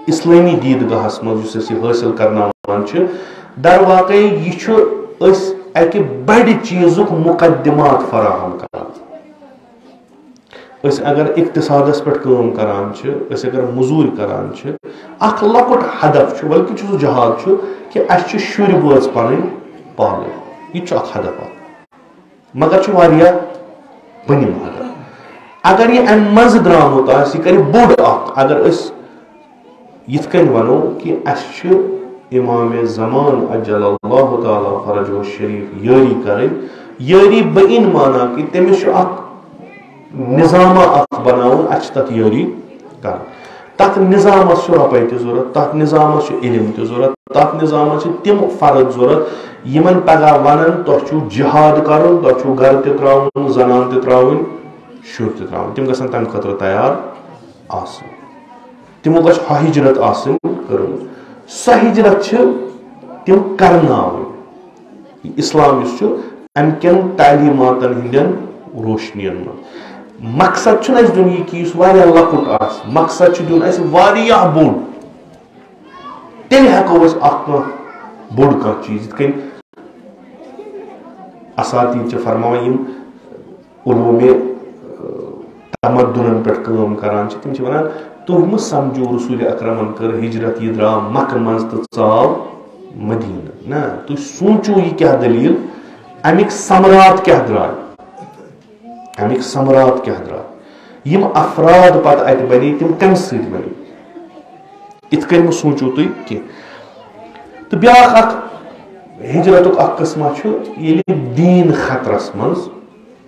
اسلٲمی دیٖدگاہس منٛز یُس أسۍ یہِ حٲصِل کرناوان چھِ در واقع یہِ چھُ أسۍ اکہِ بڑِ چیٖزُک مقدمات فراہم کران أسۍ اگر اقتصادس پٮ۪ٹھ کٲم کران چھِ أسۍ اگر موٚزوٗرۍ کران چھِ اکھ لۄکُٹ ہدف چھُ بلکہِ چھُ سُہ جہاد چھُ کہِ اسہِ چھِ شُرۍ بٲژ پنٕنۍ پالٕنۍ یہِ تہِ چھُ اکھ ہدف اکھ مگر چھُ واریاہ بٔنِم ہدف اگر یہِ امہِ منٛزٕ درٛامُت آسہِ یہِ کرِ بوٚڑ اکھ اگر أسۍ یِتھ کٔنۍ ونو کہِ اسہِ چھُ امام زمان اجل اللہ تعالیٰ فرجہ شریف یٲری کرٕنۍ یٲری بہٕ مانا کہِ تٔمِس چھُ اکھ نظامہ اکھ بناوُن اسہِ چھِ تتھ یٲری کرٕنۍ تتھ نظامس چھُ رۄپے تہِ ضوٚرتھ تتھ نظامس چھُ علم تہِ ضوٚرتھ تتھ نظامس چھِ تِم فرد ضوٚرتھ یمن پگاہ ونن تۄہہِ چھُو جہاد کرُن تۄہہِ چھُو گرٕ تہِ ترٛاوُن زنان تہِ ترٛاوٕنۍ شُر تہِ ترٛاوُن تِم گژھن تمہِ خٲطرٕ تیار آسٕنۍ تِمو گژھِ ہجرت آسٕنۍ کٔرمٕژ سۄ ہجرت چھِ تِم کرناوٕنۍ اسلام یُس چھُ امہِ کٮ۪ن تعلیٖماتن ہٕنٛدٮ۪ن روشنین منٛز مقصد چھُنہٕ اسہِ دیُن یہِ کہِ یُس واریاہ لۄکُٹ آسہِ مقصد چھُ دیُن اسہِ واریاہ بوٚڑ تیٚلہِ ہٮ۪کو أسۍ اکھ کانٛہہ بوٚڑ کانٛہہ چیٖز یِتھ کٔنۍ اساتیٖد چھِ فرماوان یم علوٗمِ تمدُنن پٮ۪ٹھ کٲم کران چھِ تِم چھِ ونان تُہۍ مہٕ سمجھو رسول اکرمن کٔر ہجرت یہِ درٛاو مکہٕ منٛز تہٕ ژاو مدیٖنہ نہ تُہۍ سوٗنٛچِو یہِ کیٛاہ دٔلیٖل امیِکۍ ثمرات کیٛاہ درٛاے امیِکۍ ثمرات کیٛاہ درٛاے یم افراد پتہٕ اتہِ بنے تِم کمہِ سۭتۍ بنے یِتھ کٔنۍ مہٕ سوٗنٛچِو تُہۍ کینٛہہ تہٕ بیاکھ اکھ ہجرتُک اکھ قٕسمہ چھُ ییٚلہِ دیٖن خطرس منٛز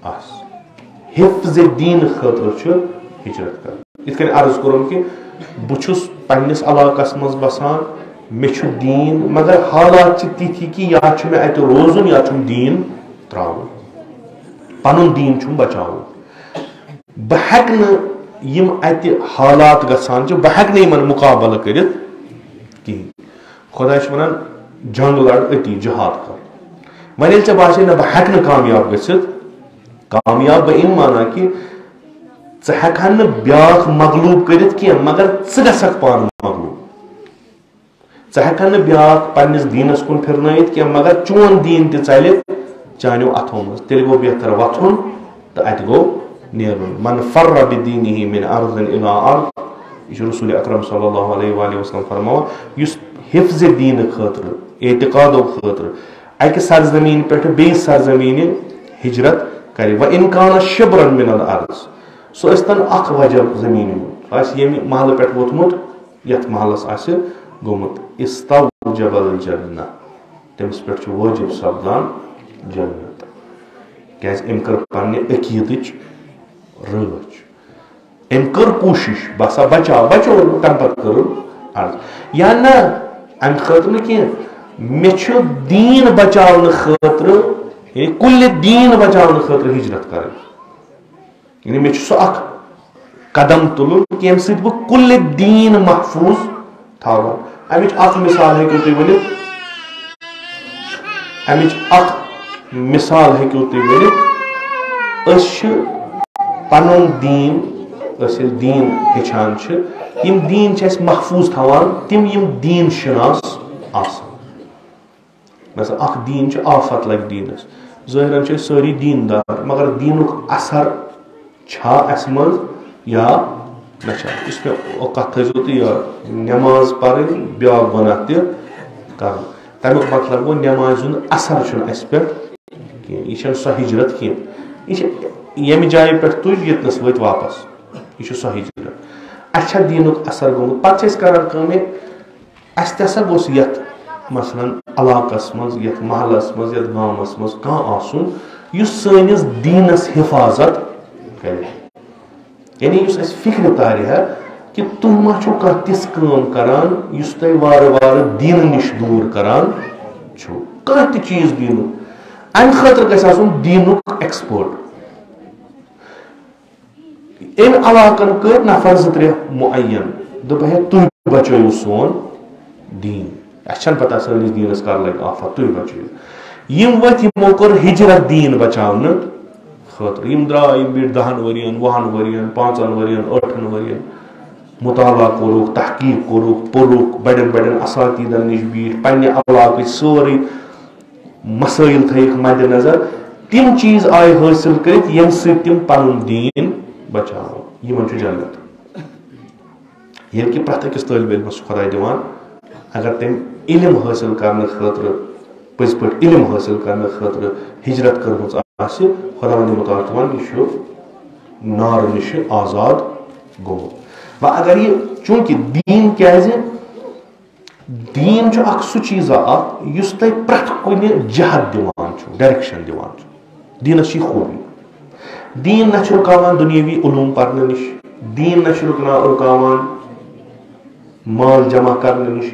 آسہِ حفظِ دیٖن خٲطرٕ چھُ ہجرت کران یِتھ کٔنۍ عرض کوٚرُم کہِ بہٕ چھُس پننِس علاقس منٛز بسان مےٚ چھُ دیٖن مگر حالات چھِ تِتھۍ کہِ یا چھُ مےٚ اتہِ روزُن یا چھُم دیٖن ترٛاوُن پنُن دیٖن چھُم بچاوُن بہٕ ہٮ۪کہٕ نہٕ یم اتہِ حالات گژھان چھِ بہٕ ہٮ۪کہٕ نہٕ یِمن مُقابلہٕ کٔرِتھ کِہیٖنۍ خۄدا چھُ ونان جنگ لڑ أتی جہاد کر وۄنۍ ییٚلہِ ژےٚ باسے نہ بہٕ ہٮ۪کہٕ نہٕ کامیاب گٔژھِتھ کامیاب بہٕ مانا کہِ ژٕ ہٮ۪کہٕ نہٕ بیاکھ مغلوٗب کٔرِتھ کینٛہہ مگر ژٕ گژھکھ پانہٕ مغلوٗب ژٕ ہٮ۪کہٕ نہٕ بیاکھ پننِس دیٖنس کُن پھِرنٲیِتھ کینٛہہ مگر چون دیٖن تہِ ژلہِ چانیو اتھو منٛز تیٚلہِ گوٚو بہتر وۄتھُن تہٕ اتہِ گوٚو نیرُن من فر بدیٖنِہِ من ارض الى ارض یہِ چھُ رسول اکرم صلی اللہ علیہ وآلہ وسلم فرماوان یُس حفظِ دیٖنہٕ خٲطرٕ اعتقادو خٲطرٕ اکہِ سرزمیٖن پٮ۪ٹھ بیٚیِس سرزمیٖنہِ ہجرت کرِ وَإِنْ كَانَ شِبْرًا مِنَ الْأَرْضِ سُہ ٲسۍتن اکھ وجہ زٔمیٖن ہُنٛد آسہِ ییٚمہِ محلہٕ پٮ۪ٹھ ووتمُت یتھ محلس آسہِ گوٚمُت اِستَوجَبَ الْجَنَّةَ تٔمِس پٮ۪ٹھ چھُ وٲجِب سپدان جنت کیازِ أمۍ کٔر پننہِ عقیٖدٕچ رٲچھ أمۍ کٔر کوٗشِش بہٕ ہسا بچاو تمہِ پتہٕ کٔرٕن عرض یا نہ امہِ خٲطرٕ نہٕ کینٛہہ مےٚ چھُ دیٖن بچاونہٕ خٲطرٕ یعنی کُلہِ دیٖن بچاونہٕ خٲطرٕ ہجرت کرٕنۍ یعنی مےٚ چھُ سُہ اکھ قدم تُلُن ییٚمہِ سۭتۍ بہٕ کُلہِ دیٖن محفوٗظ تھاوان امِچ اکھ مثال ہیٚکِو تُہۍ ؤنِتھ أسۍ چھِ پنُن دیٖن أسۍ ییٚلہِ دیٖن ہیٚچھان چھِ یِم دیٖن چھِ اَسہِ محفوٗظ تھاوان تِم یِم دیٖن شِناس آسان مثلاً اکھ دیٖن چھُ آفت لگہِ دیٖنس ظٲہرن چھِ أسۍ سٲری دیٖندار مگر دیٖنُک اثر چھا اَسہِ منٛز یا نہ چھا یُس مےٚ کتھ تھٲیزیو تُہۍ یاد نٮ۪ماز پرٕنۍ بیٛاکھ گۄناہ تہِ کرُن تمیُک مطلب گوٚو نٮ۪مازِ ہُنٛد اثر چھُنہٕ اَسہِ پٮ۪ٹھ کینٛہہ یہِ چھنہٕ سۄ ہجرت کینٛہہ یہِ چھِ ییٚمہِ جایہِ پٮ۪ٹھ تُج ییٚتنس وٲتۍ واپس یہِ چھُ سۄ ہجرت اَسہِ چھا دیٖنُک اثر گوٚمُت پتہٕ چھِ أسۍ کران کٲم اَسہِ تہِ ہسا گوٚژھ یتھ مثلاً علاقس منٛز یتھ محلس منٛز یتھ گامس منٛز کانٛہہ آسُن یُس سٲنِس دیٖنس حفاظت کرِ یعنی یُس اَسہِ فکرِ تارِ ہا کہ تُہۍ ما چھُو کانٛہہ تِژھ کٲم کران یُس تۄہہِ وارٕ وارٕ دیٖنہٕ نِش دوٗر کران چھُو کانٛہہ تہِ چیٖز دیٖنُک امہِ خٲطرٕ گژھِ آسُن دیٖنُک ایکسپٲرٹ أمۍ علاقن کٔرۍ نفر 2-3 مُعین دوٚپ ہے تُہۍ بچٲیِو سون دیٖن اَسہِ چھنہٕ پتہ سٲنِس دیٖنس کر لگہِ آفت تُہۍ بچٲیِو یِم ؤتھۍ یِمو کوٚر ہجرت دیٖن بچاونہٕ خٲطرٕ یِم درٛاے یِم بیٖٹھۍ 10 ؤرین 20 ؤرین 5 ؤرین 8 ؤرین مطالعہ کوٚرُکھ تحقیٖق کوٚرُکھ پوٚرُکھ بڑٮ۪ن بڑٮ۪ن اساتیٖدن نِش بیٖٹھۍ پننہِ علاقٕچ سورُے مسٲیِل تھٲیِکھ مدِ نظر تِم چیٖز آیہِ حٲصِل کٔرِتھ ییٚمہِ سۭتۍ تِم پنُن دیٖن بچاوو یِمن چھُ جنت ییٚلہِ کہِ پرٛٮ۪تھ أکِس طٲلبہِ علمس چھُ خۄداے دِوان اگر تٔمۍ علم حٲصِل کرنہٕ خٲطرٕ پٔزۍ پٲٹھۍ علم حٲصِل کرنہٕ خٲطرٕ ہجرت کٔرمٕژ آسہِ خۄدا وندِ مُتعال چھُ دِوان یہِ چھُ نارٕ نِش آزاد گوٚمُت وۄنۍ اگر یہِ چوٗنٛکہِ دیٖن کیازِ دیٖن چھُ اکھ سُہ چیٖزا اکھ یُس تۄہہِ پرٛٮ۪تھ کُنہِ جہت دِوان چھُ ڈایریکشن دِوان چھُ دیٖنس چھِ یہِ خوٗبی دیٖن نہ چھُ رُکاوان دُنیٲوی علوٗم پرنہٕ نِش دیٖن نہ چھُ رُکاوان مال جمع کرنہٕ نِش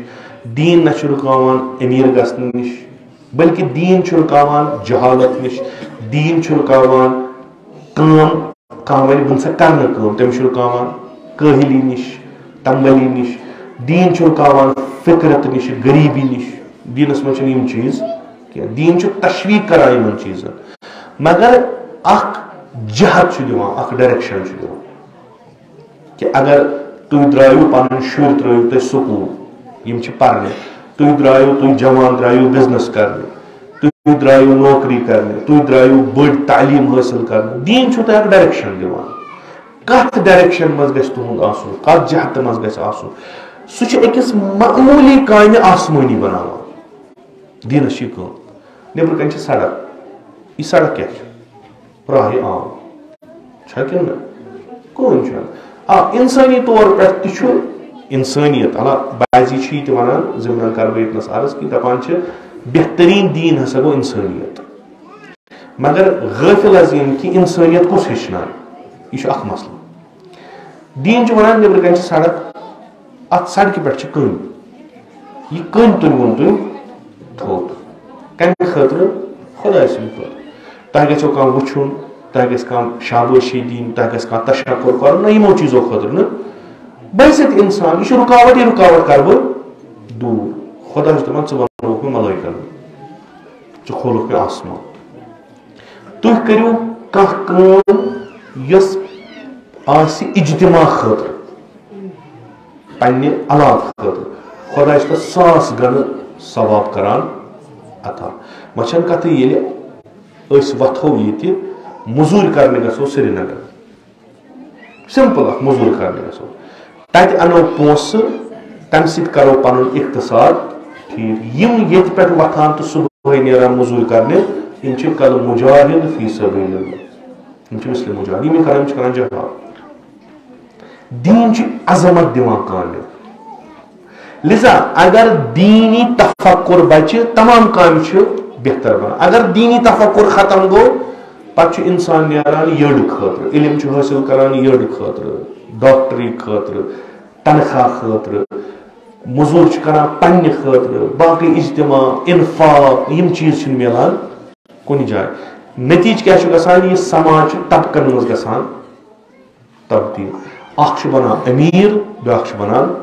دیٖن نہ چھُ رُکاوان أمیٖر گژھنہٕ نِش بلکہِ دیٖن چھُ رُکاوان جہالت نِش دیٖن چھُ رُکاوان کٲم کانٛہہ وَنہِ بہٕ نسا کرنہٕ کٲم تٔمِس چھُ رُکاوان کٲہلی نِش تنبلی نِش دیٖن چھُ رُکاوان فِطرت نِش غریٖبی نِش دیٖنس منٛز چھِنہٕ یِم چیٖز کینٛہہ دیٖن چھُ تشویٖق کران یِمن چیٖزن مگر اکھ جہت چھُ دِوان اکھ ڈایریکشن چھُ دِوان کہِ اگر تُہۍ درٛایِو پنٕنۍ شُرۍ ترٲیِو تُہۍ سکوٗل یِم چھِ پرنہِ تُہۍ جوان درٛایِو بِزنس کرنہِ تُہۍ درٛایِو نوکری کرنہِ تُہۍ درٛایِو بٔڑ تعلیٖم حٲصِل کرنہِ دیٖن چھُو تۄہہِ اکھ ڈایریکشن دِوان کتھ ڈایریکشن منٛز گژھِ تُہُنٛد آسُن کتھ جہتہٕ منٛز گژھِ آسُن سُہ چھُ أکِس معموٗلی کامہِ آسمٲنی بناوان دیٖنس چھِ یہِ کٲم نیبرٕ کنہِ چھِ سڑک یہِ سڑک کیاہ چھِ راہہِ عام چھا کِنہٕ نہ کٕہٕنۍ چھُنہٕ آ انسٲنی طور پٮ۪ٹھ تہِ چھُ انسٲنیت اللہ بعضی چھِ یہِ تہِ ونان ضمن کرٕ بہٕ ییٚتنس عرض کہِ دپان چھِ بہتریٖن دیٖن ہسا گوٚو انسٲنیت مگر غٲفِل حظ یِم کہِ انسٲنیت کُس ہیٚچھنایہِ یہِ چھُ اکھ مسلہٕ دیٖن چھُ ونان نیبرٕ کنہِ چھِ سڑک اتھ سڑکہِ پٮ۪ٹھ چھِ کٔنۍ یہِ کٔنۍ تُلۍوُن تُہۍ تھوٚد کمہِ خٲطرٕ خۄداے سٕنٛدِ خٲطرٕ تۄہہِ گژھیو کانٛہہ وٕچھُن تۄہہِ گژھِ کانٛہہ شابٲشی دِنۍ تۄہہِ گژھِ کانٛہہ تشکُر کرُن نہ یِمو چیٖزو خٲطرٕ نہٕ بہٕ چھُس انسان یہِ چھُ رُکاوٹ یہِ رُکاوٹ کرٕ بہٕ دوٗر خۄدا چھُ دپان ژٕ بنووُکھ مےٚ ملٲیکن ژٕ کھولُکھ مےٚ آسمان تُہۍ کٔرِو کانٛہہ کٲم یۄس آسہِ اجتماع خٲطرٕ پننہِ علاقہٕ خٲطرٕ خۄدا چھُ تتھ 100 گنہٕ ثواب کران عطا وۄنۍ چھنہٕ کتھٕے ییٚلہِ أسۍ وۄتھو ییٚتہِ موٚضوٗرۍ کرنہِ گژھو سرینگر سمپل اکھ موٚضوٗرۍ کرنہِ گژھو تتہِ انو پونٛسہٕ تمہِ سۭتۍ کرو پنُن اقتصاد ٹھیٖک یِم ییٚتہِ پٮ۪ٹھ وۄتھان تہٕ صبحٲے نیران موٚضوٗرۍ کرنہِ یِم چھِ کل مُجاہد فی سبیل اللہ مسلم مجاہد یہ کران جہاد دین عظمت دِوان کامہِ لذا اگر دینی تفکر بچہ تمام کامہِ چھِ بہتر بنان اگر دینی تفکر ختم گو پتہ انسان نیران یٔڈ خٲطرٕ علم حٲصل کران یٔڈ خٲطرٕ ڈاکٹری خٲطرٕ تنخواہ خٲطرٕ مزور کران پننہِ خٲطرٕ باقی اجتماع انفاق یم چیز چھِنہٕ میلان کُنہِ جایہِ نتیجہ کیٛاہ چھُ گژھان یہِ سماج چھُ طبقن منٛز گژھان تبدیل اکھ چھُ بنان امیر بیاکھ چھُ بنان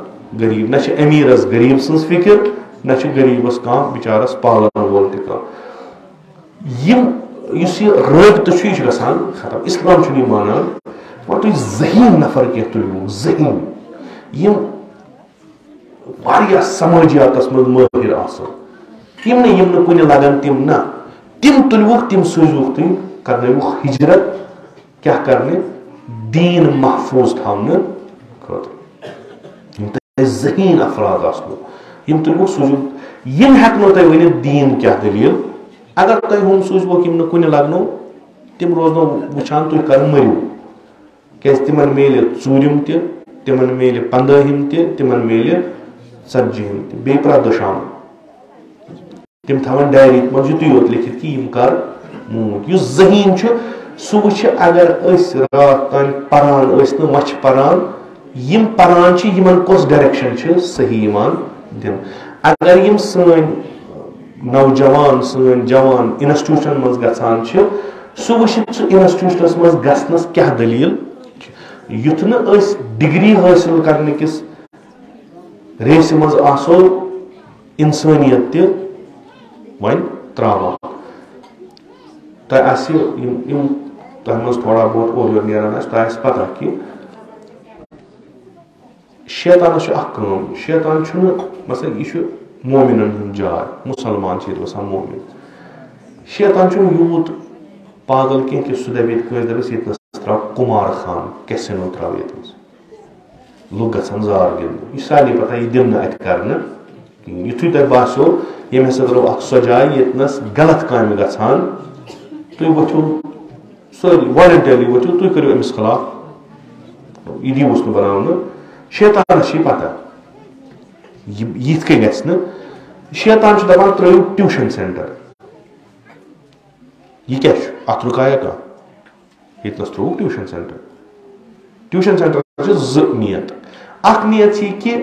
غریب نہ چھِ امیرس غریب سٕنٛز فکر نہ چھِ غریبس کانٛہہ بِچارس پالن وول تہِ کانٛہہ یُس یہِ رٲبطہٕ چھُ یہِ چھُ گژھان ختم اسلام چھُنہٕ یہِ مانان وۄنۍ تُہۍ ذہیٖن نفر کینٛہہ تُلِو ذہیٖن یِم واریاہ سمٲجیاتس منٛز مٲہر آسان تِم نہٕ کُنہِ لگان تِم نہ تِم تُلوُکھ تِم سوٗزوُکھ تُہۍ کرنٲوُکھ ہجرت کیٛاہ کرنہِ دین محفوظ تھاونہٕ خٲطرٕ ذہین افراد آسنو یم تُلوُکھ سوٗزوُکھ یم ہیٚکنو تۄہہِ ؤنِتھ دین کیٛاہ دٔلیٖل اگر تۄہہِ ہُم سوٗزوُکھ یم نہٕ کُنہِ لگنو تِم روزنو وٕچھان تُہۍ کر مٔرِو کیٛازِ تِمن میلہِ ژوٗرِم تہِ تِمن میلہِ 15ہِم تہِ تِمن میلہِ 40ہِم تہِ بیٚیہِ پرٛٮ۪تھ دۄہ شام تِم تھاوان ڈایری منٛز یُتُے یوت لیکھِتھ کہِ یِم کر موٗدۍ یُس ذہیٖن چھُ سُہ وٕچھِ اگر أسۍ راتھ تانۍ پران ٲسۍ نہٕ وۄنۍ چھِ پران یم پران چھِ یمن کۄس ڈایریکشن چھِ صحیح یِوان دِنہٕ اگر یم سٲنۍ نوجوان سٲنۍ جوان انسٹیوشن منٛز گژھان چھِ سُہ وٕچھِ سُہ انسٹیوشنس منٛز گژھنس کیٛاہ دٔلیٖل چھِ یُتھ نہٕ أسۍ ڈگری حٲصل کرنہٕ کِس ریسہِ منٛز آسو انسٲنیت تہِ وۄنۍ تراوان تۄہہِ آسہِ یِم تۄہہِ منٛز تھوڑا بہت اورٕ یورٕ نیران آسہِ تۄہہِ آسہِ پتہ کہِ شیطانس چھُ اکھ کٲم شیطان چھُنہٕ مثلاً یہِ چھُ مومِنن ہُنٛد جاے مُسلمان چھِ ییٚتہِ بسان مومِن شیطان چھُنہٕ یوٗت پاگل کینٛہہ کہِ سُہ دپہِ کٲنٛسہِ دپٮ۪س ییٚتنس تراو کُمار خان کیسِنو تراو ییٚتنس لُکھ گژھن زار گِنٛدنہٕ یہِ چھِ سارنٕے پتہ یہِ دِنہٕ اَتہِ کرنہٕ کِہیٖنۍ یِتھُے تۄہہِ باسیو ییٚمہِ ہسا ترٲو اکھ سۄ جاے ییٚتنس غلط کامہِ گژھان تُہۍ ؤتھِو سٲری والنٹرلی ؤتھِو تُہۍ کٔرِو أمِس خلاف یہِ دیٖوُس نہٕ بناونہٕ شیطانس چھِ پتہ یِتھ کٔنۍ گژھِ نہٕ شیطان چھُ دپان ترٲیِو ٹیوٗشن سینٹر یہِ کیٛاہ چھُ اتھ رُکایا کانٛہہ ییٚتنس ترٛووُکھ ٹیوٗشن سینٹر چھِ زٕ نیت اکھ نیت چھِ یہِ کہِ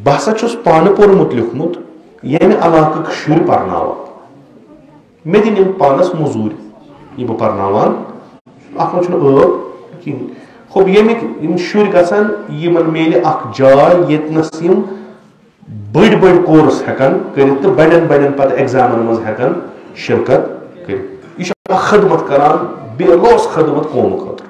بہٕ ہسا چھُس پانہٕ پوٚرمُت لیوٗکھمُت ییٚمہِ علاقٕکۍ شُرۍ پرناوان مےٚ دِنۍ یِم پانس موٚزوٗرۍ یہِ بہٕ پرناوان اتھ منٛز چھُنہٕ ٲب کِہیٖنۍ خوب ییٚمِکۍ یِم شُرۍ گژھن یِمن میلہِ اکھ جاے ییٚتنس یِم بٔڑۍ بٔڑۍ کورس ہٮ۪کن کٔرِتھ تہٕ بڑٮ۪ن پتہٕ ایگزامن منٛز ہٮ۪کن شرکت کٔرِتھ یہِ چھُ اکھ خدمت کران بے لوس خدمت قومہٕ خٲطرٕ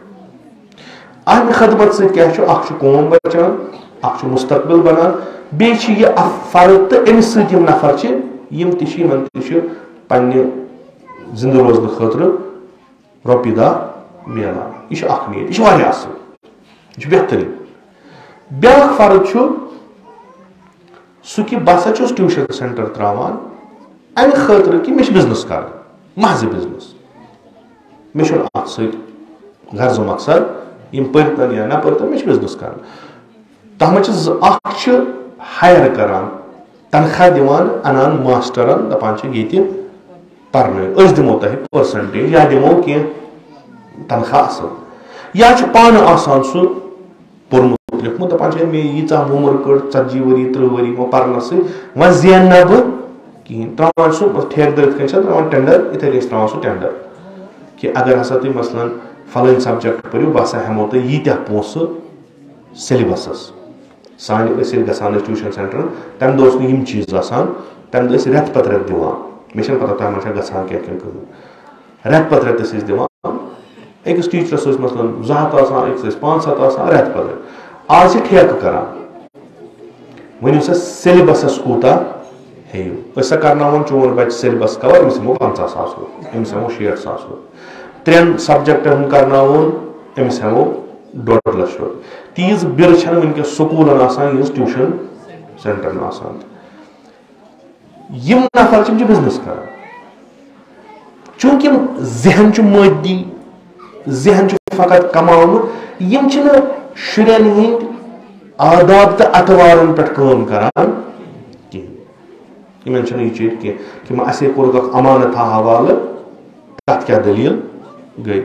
اَمہِ خدمت سۭتۍ کیٛاہ چھُ اکھ چھُ قوم بچان اکھ چھُ مستقبل بنان بیٚیہِ چھِ یہِ اکھ فرد تہٕ أمِس سۭتۍ یِم نفر چھِ یِم تہِ چھِ یِمن تہِ چھُ پننہِ زِندٕ روزنہٕ خٲطرٕ رۄپیہِ دہ میلان یہِ چھُ اکھ نیت یہِ چھُ واریاہ اصل یہِ چھُ بہتریٖن بیٛاکھ فرد چھُ سُہ کہِ بہٕ ہسا چھُس ٹیوٗشن سینٹر تراوان امہِ خٲطرٕ کہِ مےٚ چھُ بِزنس کرُن محض بِزنس مےٚ چھُنہٕ اتھ سۭتۍ غرض مقصد یِم پٔرتن یا نہ پٔرتن مےٚ چھُ بِزنس کرُن تتھ منٛز چھِ زٕ اکھ چھِ ہایر کران تنخواہ دِوان انان ماسٹرن دپان چھِ ییٚتہِ پرنٲیِو أسۍ دِمو تۄہہِ پٔرسنٹیج یا دِمو کینٛہہ تنخواہ اصل یا چھُ پانہٕ آسان سُہ پوٚرمُت لیوٗکھمُت دپان چھِ مےٚ ییٖژاہ وُمر کٔڑ 40 ؤری 30 ؤری یِمو پرنس سۭتۍ وۄنۍ زینہٕ بہٕ کِہیٖنۍ تراوان سُہ ٹھیکہٕ دٔرۍ کٔنۍ چھِ تراوان ٹینڈر یِتھے کٔنۍ چھِ تراوان سُہ ٹینڈر کہِ اگر ہسا تُہۍ مثلاً فلٲنۍ سبجکٹ پٔرِو بہٕ ہسا ہٮ۪مو تۄہہِ ییٖتیاہ پونٛسہٕ سیلبسس سانہِ أسۍ ییٚلہِ گژھان ٲسۍ ٹیوٗشن سینٹرن تمہِ دۄہ اوس نہٕ یِم چیٖز آسان تمہِ دۄہ ٲسۍ رٮ۪تہٕ پتہٕ رٮ۪تہٕ دِوان مےٚ چھنہٕ پتہ تۄہہِ منٛز چھا گژھان کینٛہہ کٕہٕنۍ رٮ۪تہٕ پتہٕ رٮ۪تہٕ ٲسۍ أسۍ دِوان أکِس ٹیٖچرس ٲسۍ مثلاً 200 آسان أکِس ٲسۍ 500 آسان رٮ۪تہٕ پتہٕ رٮ۪تہٕ آز چھِ ٹھیکہٕ کران ؤنِو سا سیلبسس کوٗتاہ ہیٚیِو أسۍ سا کرناوان چون بچہِ سیلبس کور أمِس ہٮ۪مو 50,000 رۄپیہِ أمِس ہٮ۪مو 60,000 رۄپیہِ 3 سبجکٹن ہُنٛد کرناوون أمِس ہٮ۪مو 1.5 لچھ رۄپیہِ تیٖژ بِرٕ چھنہٕ وٕنکیٚس سکوٗلن آسان یٖژ ٹیوٗشن سینٹرن آسان یِم نفر چھِ بِزنس کران چوٗنکہِ ذہن چھُ مٲدی ذہن فقط کماؤن یم چھنہ شرین ہند آداب تو اطوارن پہ کام کران کہین چھنہ یہ چیز کہ اسے کورک امانت حوالہ تک کیا دلیل گئی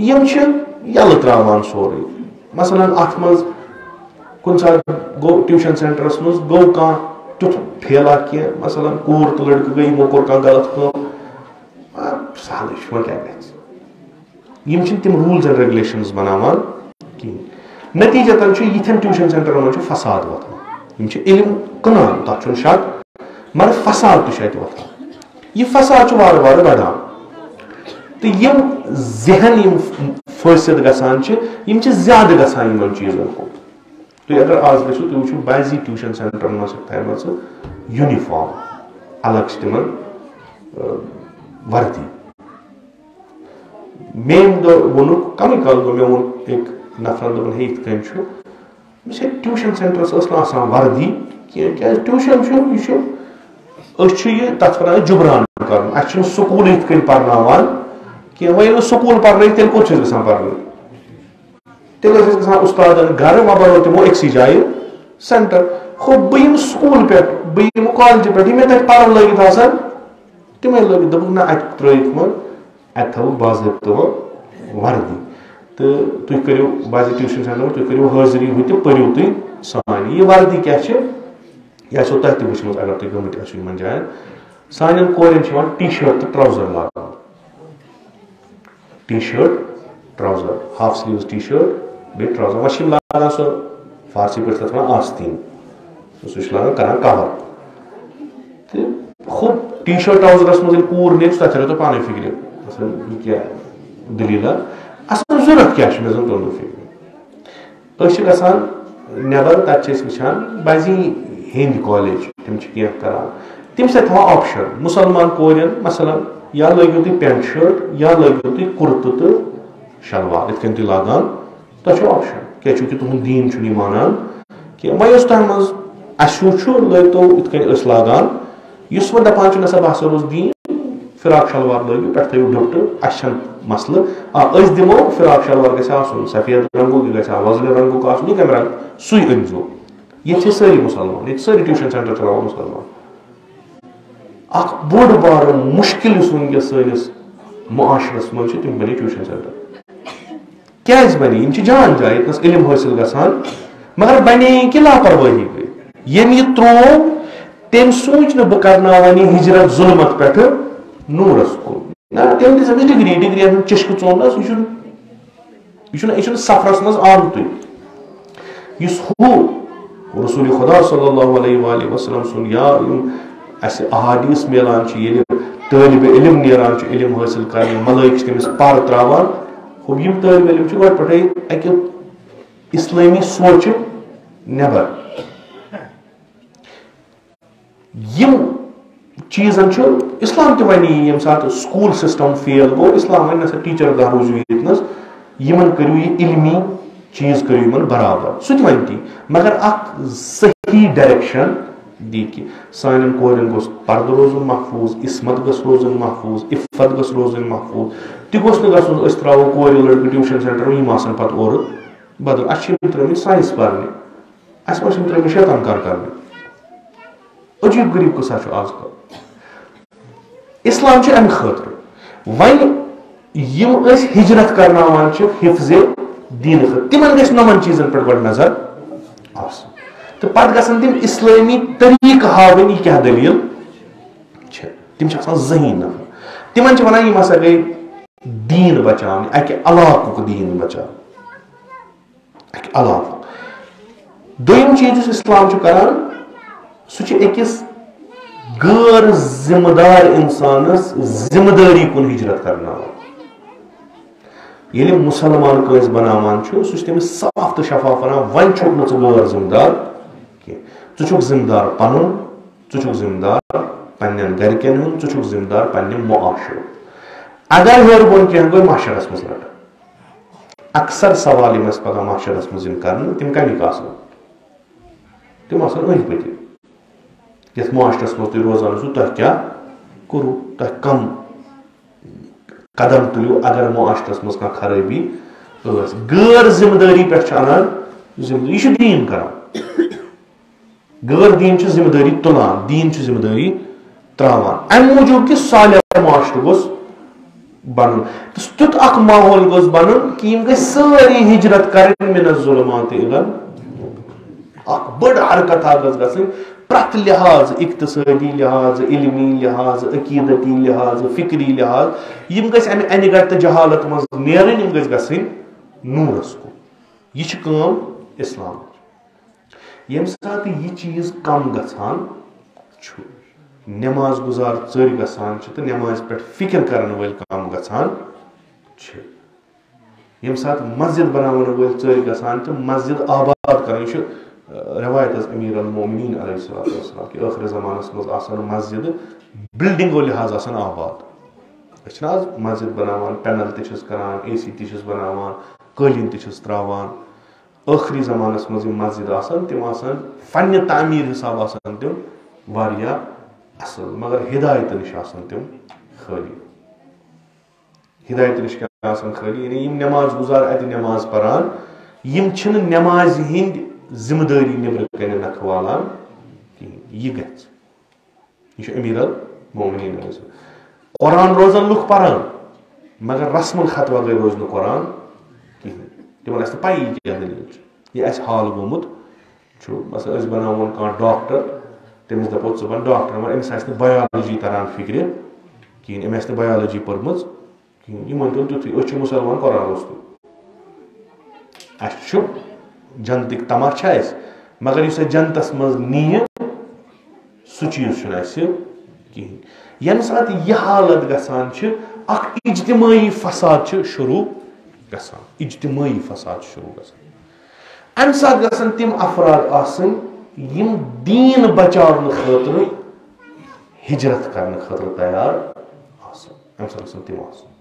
یم یل تراوان سوری مثلا ات مز کن سات گو ٹیوشن سینٹرس مز گو کان تیت پھیلا کی مثلا کور تو لڑکہ گئی یمو کور کان غلط کام سہل وہ کیا یم چھن تم رولز اینڈ ریگولیشنز بناوان کہین نتیجتاً یتھن ٹیوشن سینٹرن من فساد وتھان یم علم کٕنان تتھ چھُنہٕ شک مگر فساد تہ چھُ وتھان یہ فساد وارٕ وارٕ بڑان تو یم ذہن یم فٲصد گژھان یم زیادٕ گژھان یمن چیزن کُن تُہۍ اگر آز گژھِو تُہۍ وٕچھِو بعضی ٹیوشن سینٹرن منٛز چھکھ تھایمژٕ یوٗنِفارم الگ چھِ تِمن وردی مےٚ دۄہ ووٚنُکھ کمٕے کال گوٚو مےٚ ووٚن أکۍ نفرن دوٚپُن ہے یِتھ کٔنۍ چھُ مےٚ چھِ ٹیوشن سینٹرس ٲس نہٕ آسان وردی کینٛہہ کیٛازِ ٹیوشن چھُ یہِ چھُ أسۍ چھِ یہِ تتھ وَنان جُبران کرُن اَسہِ چھُنہٕ سکوٗل یِتھ کٔنۍ پرناوان کینٛہہ وۄنۍ ییٚلہِ نہٕ سکوٗل پرنٲیِکھ تیٚلہِ کوٚت چھِ أسۍ گژھان پرنہٕ تیٚلہِ ٲسۍ أسۍ گژھان اُستادن گرٕ وۄنۍ بنوو تِمو أکسٕے جایہِ سینٹر ہُہ بہٕ یِمہٕ سکوٗل پٮ۪ٹھ بہٕ یِمہٕ کالجہِ پٮ۪ٹھ یِم مےٚ تتہِ پرن لٲگِتھ آسان تِمے لٲگِتھ دوٚپُکھ نہ اَتہِ ترٲیِکھ وۄنۍ اَتہِ تھاوو باضٲبطہٕ وۄنۍ وردی تہٕ تُہۍ کٔرِو بعضی ٹیوشن سینٹر تُہۍ کٔرِو حٲضری ہُہ تہِ پٔرِو تُہۍ سانہِ یہِ وردی کیٛاہ چھِ یہِ آسیو تۄہہِ تہِ وٕچھمٕژ اگر تُہۍ گٔمٕتۍ ٲسِو یِمن جاین سانٮ۪ن کورٮ۪ن چھِ یِوان ٹی شٲٹ تہٕ ٹراوزر لاگان T shirt trouser half sleeves T shirt بیٚیہِ ٹراوزر وۄنۍ چھِ یِم لاگان سۄ فارسی پٲٹھۍ تتھ وَنان آستیٖن سُہ چھِ لاگان کران کور تہٕ ہُہ ٹی شٲٹ ٹراوزرس منٛز ییٚلہِ کوٗر نیرِ تتھ ترِ تۄہہِ پانے فِکرِ یہِ کیٛاہ دٔلیٖلا اصل ضوٚرتھ کیٛاہ چھُ مےٚ زن توٚر نہٕ فِکرِ أسۍ چھِ گژھان نٮ۪بر تتہِ چھِ أسۍ وٕچھان بعضی ہیٚنٛدۍ کالیج تِم چھِ کینٛہہ کران تِم چھِ تتہِ تھاوان آپشن مُسلمان کورٮ۪ن مثلاً یا لٲگِو تُہۍ پینٹ شٲٹ یا لٲگِو تُہۍ کُرتہٕ تہٕ شلوار یِتھ کٔنۍ تُہۍ لاگان تۄہہِ چھُو آپشن کیٛازِ چوٗنکہِ تُہُنٛد دیٖن چھُنہٕ یہِ مانان کینٛہہ وۄنۍ یُس تۄہہِ منٛز اَسہِ ہیوٗ چھُ لٲگتو یِتھ کٔنۍ أسۍ لاگان یُس وۄنۍ دپان چھُ نہ سا بہٕ ہسا روز دیٖن فراق شلوار لٲگِو پٮ۪ٹھٕ تھٲیِو ڈُپٹہٕ اَسہِ چھنہٕ مسلہٕ آ أسۍ دِمو فراق شلوار گژھِ آسُن سفید رنٛگُک یہِ گژھِ وۄزلہِ رنٛگُک آسُن یہِ کَمہِ رنٛگہٕ سُے أنۍزیو ییٚتہِ چھِ سٲری مُسلمان ییٚتہِ سٲری ٹیوشن سینٹر چلاوان مُسلمان اکھ بوٚڑ بارٕ مُشکِل یُس وٕنکیٚس سٲنِس معاشرس منٛز چھُ تِم بنے ٹیوشن سینٹر کیٛازِ بنے یِم چھِ جان جاے ییٚتنس علم حٲصِل گژھان مگر بنے کہِ لاپروٲہی گٔے ییٚمۍ یہِ تروو تٔمۍ سوٗنٛچ نہٕ بہٕ کرناون یہِ ہجرت ظُلمت پٮ۪ٹھٕ نوٗرس کُن نہ تٔمۍ دِژ أمِس ڈگری ہُنٛد چشکہٕ ژوٚن یہِ چھُنہٕ سفرس منٛز آمتُے یُس ہُہ رسول خدا صلی اللہ علیہ وآلہ وسلم سُنٛد یا یِم اسہِ احادیٖث میلان چھِ ییٚلہِ طٲلبہِ علم نیران چھُ علم حٲصِل کرنہِ ملٲیِک چھِ تٔمِس پر تراوان ہُم یِم طٲلبہِ علم چھِ گۄڈٕ پٮ۪ٹھٕے اکہِ اِسلٲمی سونٛچہِ نٮ۪بر یِم چیٖزن چھُ اِسلام تہِ وَنہِ ییٚمہِ ساتہٕ سکوٗل سِسٹم فیل گوٚو اِسلام وَنہِ نسا ٹیٖچر دہ روٗزِو ییٚتنس یِمن کٔرِو یہِ علمی چیٖز کٔرِو یِمن برابر سُہ تہِ وَنہِ تی مگر اکھ صحیح ڈایریکشن دی کہِ سانٮ۪ن کورٮ۪ن گوٚژھ پردٕ روزُن محفوٗظ عصمت گٔژھ روزُن محفوٗظ عفت گٔژھ روزٕنۍ محفوٗظ تہِ گوٚژھ نہٕ گژھُن أسۍ تراوو کورِ لڑکہٕ ٹیوشن سینٹر یِم آسن پتہٕ اورٕ بدل اَسہِ چھِ یِم ترٲمٕتۍ ساینس پرنہِ اَسہِ ما چھِ یِم ترٲمٕتۍ شیطان کار کرنہِ عجیٖب غریٖب قصہ چھُ آز کل اسلام چھُ امہِ خٲطرٕ وۄنۍ یِم أسۍ ہجرت کرناوان چھِ حفظِ دیٖنہٕ خٲطرٕ تِمن گژھِ نۄمن چیٖزن پٮ۪ٹھ گۄڈٕ نظر آسٕنۍ تہٕ پتہٕ گژھن تِم اسلٲمی طریٖقہٕ ہاوٕنۍ یہِ کیٛاہ دٔلیٖل چھِ تِم چھِ آسان ذہین نفر تِمن چھِ ونان یِم ہسا گٔے دیٖن بچاونہِ اکہِ علاقُک دیٖن بچاونہِ اکہِ علاقُک دوٚیِم چیٖز یُس اسلام چھُ کران سُہ چھُ أکِس غٲر ذمہٕ دار اِنسانس ذمہٕ دٲری کُن ہجرت کرناوان ییٚلہِ مُسلمان کٲنٛسہِ بناوان چھُ سُہ چھُ تٔمِس صاف تہٕ شفاف ونان وۄنۍ چھُکھ نہٕ ژٕ غٲر ذمہٕ دار کینٛہہ ژٕ چھُکھ ذمہٕ دار پنُن ژٕ چھُکھ ذمہٕ دار پننٮ۪ن گرِکٮ۪ن ہُنٛد ژٕ چھُکھ ذمہٕ دار پننہِ معاشرُک اگر ہیوٚر بۄن کینٛہہ گوٚو معاشرس منٛز رٹان اکثر سوال یِم اَسہِ پگاہ معاشرس منٛز یِن کرنہٕ تِم کمیِکۍ آسان تِم آسان أنٛدۍ پٔتۍ یتھ معاشرس منٛز تُہۍ روزان ٲسِو تۄہہِ کیٛاہ کوٚروٕ تۄہہِ کم قدم تُلِو اگر معاشرس منٛز کانٛہہ خرٲبی ٲس. غٲر ذمہٕ دٲری پٮ۪ٹھ چھُ اَنان ذمہٕ دٲری. یہِ چھُ دیٖن کران. غٲر دیٖن چھُ ذمہٕ دٲری تُلان, دیٖن چھُ ذمہٕ دٲری تراوان. اَمہِ موٗجوٗب کہِ صالح معاشرٕ گوٚژھ بنُن, تیُتھ اکھ ماحول گوٚژھ بنُن کہِ یِم گژھِ سٲری ہجرت کرٕنۍ مِن الظُلُمات اِلَى النور. اکھ بٔڑ حرکت گٔژھ گژھٕنۍ پرٛٮ۪تھ لحاظ, اقتصٲدی لحاظ, علمی لحاظ, عقیدتی لحاظ, فکری لحاظ. یِم گژھِ امہِ انہِ گٹ تہٕ جہالت منٛز نیرٕنۍ, یِم گژھِ گژھٕنۍ نوٗرس کُن. یہِ چھِ کٲم اسلامٕچ. ییٚمہِ ساتہٕ یہِ چیٖز کم گژھان چھُ, نٮ۪ماز گُزار ژٔرۍ گژھان چھِ تہٕ نٮ۪مازِ پٮ۪ٹھ فِکر کرن وٲلۍ کم گژھان چھِ, ییٚمہِ ساتہٕ مسجد بناون وٲلۍ ژٔرۍ گژھان تہٕ مسجد آباد کران. یہِ چھُ روایت حظ امیر المومنین علیہ السلام کہِ ٲخر زمانس منٛز آسان مسجد بلڈنگو لحاظ آسان آباد. أسۍ چھِنہ آز مسجد بناوان, پینل تہِ چھِس کران, اے سی تہِ چھِس بناوان, قٲلیٖن تہِ چھِس تراوان. ٲخری زمانس منٛز یِم مسجد آسان تِم آسان پننہِ تعمیٖر حساب آسان تِم واریاہ اصل, مگر ہدایت نِش آسان تِم خٲلی. ہدایت نِش کیٛاہ آسان خٲلی, یعنی یِم نٮ۪ماز گُزار اتہِ نٮ۪ماز پران, یِم چھِنہٕ نٮ۪مازِ ہٕنٛدۍ ذمہٕ دٲری نیبرٕ کنہِ نکھٕ والان کِہیٖنۍ. یہِ گژھِ, یہِ چھُ امیر المومنین. قرآن روزن لُکھ پران مگر رسم الخط وغٲر روزِ نہٕ قرآن کِہیٖنۍ. تِمن آسہِ نہٕ پَیی کیٛاہ دٔلیٖل چھِ. یہِ اَسہِ حال گوٚمُت چھُ. مثلاً أسۍ بناوون کانٛہہ ڈاکٹر, تٔمِس دپو ژٕ بن ڈاکٹر, مگر أمِس آسہِ نہٕ بَیالجی تران فِکرِ کِہیٖنۍ, أمۍ آسہِ نہٕ بَیالجی پٔرمٕژ کِہیٖنۍ. یہِ مٲنۍتو تیُتھُے أسۍ چھِ مُسلمان قرآن روٚستُے, اَسہِ چھُ جنتٕکۍ تما چھِ اَسہِ, مگر یُس اَسہِ جنتس منٛز نِیہِ سُہ چیٖز چھُنہٕ اَسہِ کِہیٖنۍ. ییٚمہِ ساتہٕ یہِ حالت گژھان چھِ, اکھ اجتمٲعی فساد چھُ شروٗع گژھان. اجتمٲعی فساد چھُ شروٗع گژھان. امہِ ساتہٕ گژھن تِم افراد آسٕنۍ یِم دیٖن بچاونہٕ خٲطرٕ ہجرت کرنہٕ خٲطرٕ تیار آسان. امہِ ساتہٕ گژھن تِم آسٕنۍ.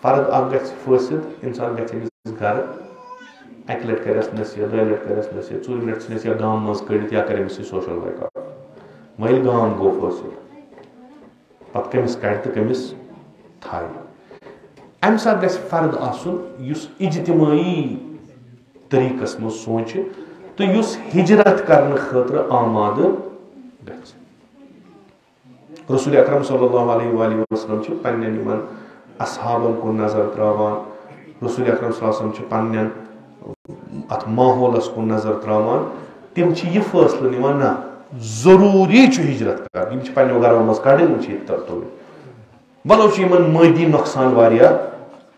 فرد اکھ گژھِ فٲصِد, اِنسان گژھِ أمِس گرٕ, اکہِ لٹہِ کرٮ۪س نصیحت, دۄیہِ لٹہِ کرٮ۪س نصیحت, ژوٗرِ لٹہِ ژھٕنٮ۪س یا گام منٛز کٔڑِتھ یا کرِ أمِس سۭتۍ سوشل بایکاٹ. وۄنۍ ییٚلہِ گام گوٚو فٲصِل, پتہٕ کٔمِس کڑِ تہٕ کٔمِس تھایہِ. امہِ ساتہٕ گژھِ فرد آسُن یُس اجتمٲعی طریٖقس منٛز سونٛچہِ تہٕ یُس ہجرت کرنہٕ خٲطرٕ آمادٕ گژھِ. رسول اکرم صلی اللہ علیہ وسلم چھِ پننٮ۪ن یِمن اصحابن کُن نظر تراوان. رسول اکرم صلی اللہ علیہ وسلم چھِ پننٮ۪ن اتھ ماحولس کُن نظر تراوان. تِم چھِ یہِ فٲصلہٕ نِوان, نہ ضروٗری چھُ ہجرت کرُن. یِم چھِ پننٮ۪و گرو منٛز کڑٕنۍ, یِم چھِ ییٚتہِ تُلٕنۍ. وَلو چھُ یِمن مٲدی نۄقصان واریاہ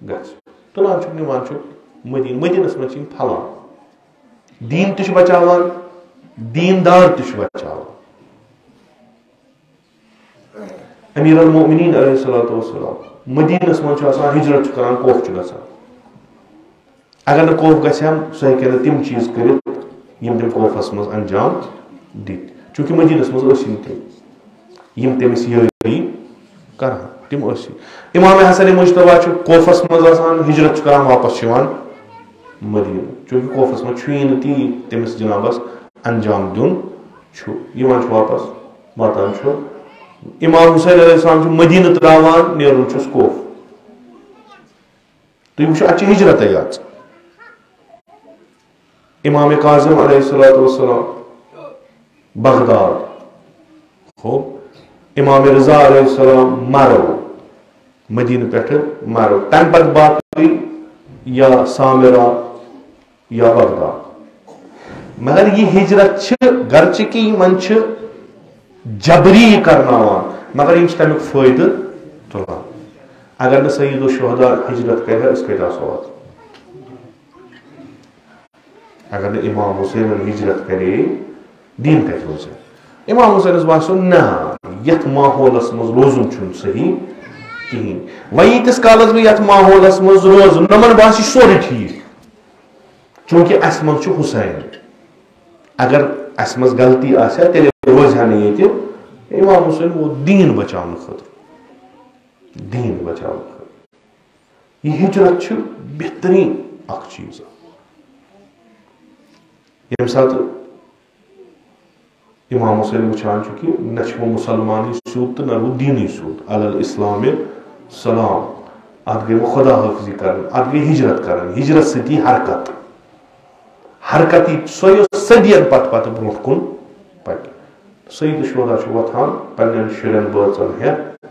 گژھِ, تُلان چھُکھ نِوان چھُکھ مدیٖنہٕ. مدیٖنس منٛز چھِ یِم پھلان. دیٖن تہِ چھُ بچاوان, دیٖندار تہِ چھُ بچاوان. امیر المومنین علیہ السلام مدیٖنس منٛز چھُ آسان, ہجرت چھُ کران, کوف چھُ گژھان. اگر نہٕ کوف گژھِ ہم, سُہ ہیٚکہِ نہٕ تِم چیٖز کٔرِتھ یِم تٔمۍ کوفس منٛز انجام دِتۍ, چوٗنٛکہِ مدیٖنس منٛز ٲسۍ نہٕ تِم یِم تٔمِس یٲری کران, تِم ٲسۍ. امام حسن مجتبیٰ چھُ کوفس منٛز آسان, ہجرت چھُ کران, واپس چھُ یِوان مدیٖنہٕ, چوٗنٛکہِ کوفس منٛز چھُیی نہٕ تی تٔمِس جنابس انجام دیُن چھُ. یِوان چھُ واپس, واتان چھُ. امام حسین علیہ السلام چھُ مدیٖنہٕ تراوان, نیرُن چھُس کوف. تُہۍ وٕچھِو اتہِ چھِ ہجرتٕے یٲژ. امام کاظم علیہ السلام بغداد ہو, امام رضا علیہ السلام مرو, مدیٖنہٕ پٮ۪ٹھٕ مرو, تمہِ پتہٕ باقٕے یا سامرا یا بغداد. مگر یہِ ہجرت چھِ گرچہِ کہِ یِمن چھِ جبری کرناوان, مگر یِم چھِ تمیُک فٲیدٕ تُلان. اگر نہٕ سید الشہدا ہجرت کرِ ہا, أسۍ کتہِ آسو آز. اگر نہٕ امام حسینن ہجرت کرے, دیٖن کتہِ روزِ. امام حسینس باسیو نہ, یتھ ماحولس منٛز روزُن چھُنہٕ صحیح کِہیٖنۍ. وۄنۍ ییٖتِس کالس بہٕ یتھ ماحولس منٛز روزٕ, یِمن باسہِ سورُے ٹھیٖک, چوٗنٛکہِ اسہِ منٛز چھُ حُسین. اگر اسہِ منٛز غلطی آسہِ ہا تیٚلہِ روزِ ہا نہٕ ییٚتہِ. امام حسین ووت دیٖن بچاونہٕ خٲطرٕ, دیٖن بچاونہٕ خٲطرٕ. یہِ ہجرت چھُ بہتریٖن اکھ چیٖز. ییٚمہِ ساتہٕ امام حسین وٕچھان چھُ کہِ نہ چھُ وۄنۍ مُسلمانٕے سیوٚد تہٕ نہ گوٚو دیٖنٕے سیوٚد, الاسلامِ سلام ات گئی خدا حافظی کرن ات گئی ہجرت کرن ہجرت ستی حرکت حرکتی سوی صدین پت پت برونٹ کن پک سید الشہدا چھ وتھان پنن شرین بٲژن ہیتھ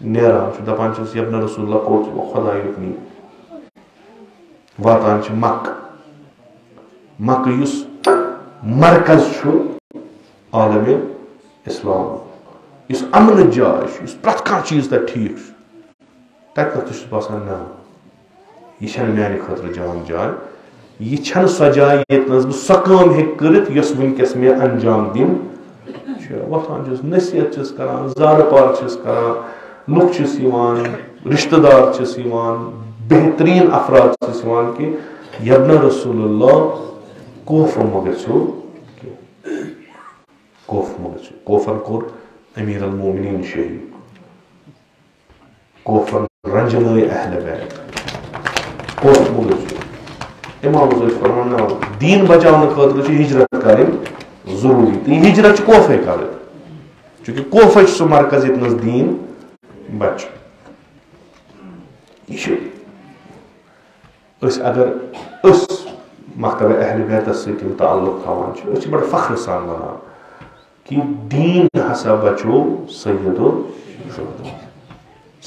نیران چھ دپان چھس یبن رسول اللہ کوت خدا یکنی واتان چھ مکہ یس مرکز چھ عالم اسلام یس امن جاے یس پرٛٮ۪تھ کانٛہہ چیٖز تتہِ ٹھیٖک چھُ تتہِ تہِ چھُس باسان نا یہِ چھنہٕ میانہِ خٲطرٕ جان جاے یہِ چھنہٕ سۄ جاے ییٚتنس بہٕ سۄ کٲم ہیٚکہِ کٔرِتھ یۄس وٕنکیٚس مےٚ انجام دِنۍ چھِ وۄتھان چھُس نصیحت چھُس کران زارٕ پار چھُس کران لُکھ چھِس یِوان رشتہٕ دار چھِس یِوان بہتریٖن افراد چھِس یِوان کہِ یبنہ رسول اللہ کوفہ مہ گژھِو کوفہ مہ گژھِو کوفن کوٚر امیر المومنین شہید کوفن رنجنٲے اہل بیت کوفہ مہ گژھِو امام حضرت فرمان دین بچاونہٕ خٲطرٕ چھِ ہجرت کرٕنۍ ضروٗری تہٕ یہِ ہجرت چھِ کوفے کرٕنۍ چوٗنٛکہِ کوفے چھُ سُہ مرکز ییٚتنس دیٖن بچہِ یہِ چھُ أسۍ اگر أسۍ مکتبہ اہل بیتس سۭتۍ یِم تعلق تھاوان چھِ أسۍ چھِ بڑٕ فخر سان ونان کہ دین ہسا بچو سید الشہدا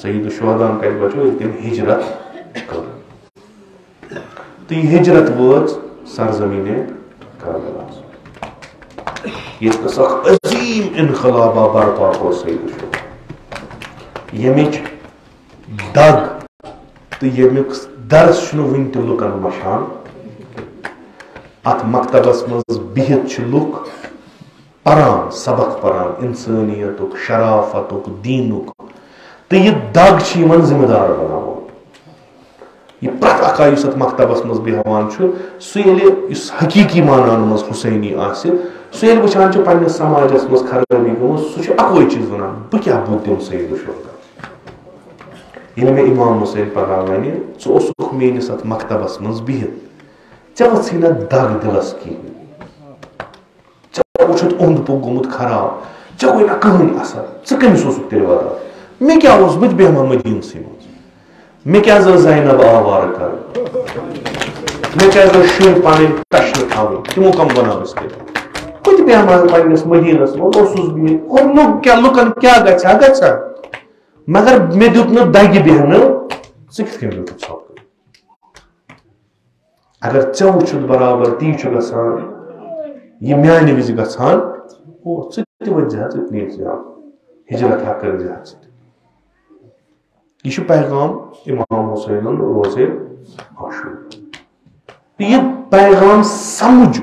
سید الشہداہن کتہِ بچو ییٚلہِ تٔمۍ ہجرت کٔر تہٕ یہِ ہجرت وٲژ سرزمیٖنہِ کربلاہس ییٚتنس اکھ عظیٖم انقلابا برپا کوٚر سید الشہدا ییٚمِچ دگ تہٕ ییٚمیُک درس چھُنہٕ وٕنہِ تہِ لُکن مشان اتھ مکتبس منٛز بِہِتھ چھِ لُکھ پران سبق پران انسٲنیتُک شرافتُک دیٖنُک تہٕ یہِ دگ چھِ یِمن ذمہٕ دار بناوان یہِ پرٛٮ۪تھ اکھ یُس اتھ مکتبس منٛز بیٚہوان چھُ سُہ ییٚلہِ یُس حقیٖقی مانان منٛز حسینی آسہِ سُہ ییٚلہِ وٕچھان چھُ پننِس سماجس منٛز خرٲبی گٔمٕژ سُہ چھُ اکوے چیٖز ونان بہٕ کیٛاہ بُتھ دِمہٕ سید الشہدا ییٚلہِ مےٚ امام حسین پگاہ ونہِ ژٕ اوسُکھ میٲنِس اتھ مکتبس منٛز بِہِتھ ژےٚ ؤژھٕے نہٕ دگ دِلس کِہیٖنۍ ژےٚ چھُتھ اوٚنٛد پوٚک گوٚمُت خراب ژےٚ گوٚے نہٕ کٕہٕنۍ اثر ژٕ کٔمِس اوسُکھ تیٚلہِ واتان مےٚ کیٛاہ اوس بہٕ تہِ بیٚہمہٕ مدیٖنسٕے منٛز مےٚ کیٛازِ ٲس زینب آوارٕ کرٕنۍ مےٚ کیٛازِ ٲس شُرۍ پنٕنۍ ٹشنہٕ تھاوٕنۍ تِمو کم بناو أسۍ کٔرِتھ بہٕ تہِ بیٚہمہٕ ہا پننِس مدیٖنس منٛز اوسُس بِہِتھ اور لُکن کیٛاہ گژھِ ہا گژھِ ہا مگر مےٚ دیُت نہٕ دگہِ بیٚہنہٕ ژٕ کِتھ کٔنۍ دیُتُتھ ژھۄپہٕ اگر ژےٚ وٕچھُتھ برابر تی چھُ گژھان یہِ میانہِ وِزِ گژھان او ژٕ تہِ ؤنۍ زِ ژٕ نیٖرۍ زِ ہجرت ہا کٔرۍ زِ ژٕ تہِ یہِ چھُ پیغام امام حسینُن روزے مشہوٗر تہٕ یہِ پیغام سمجھ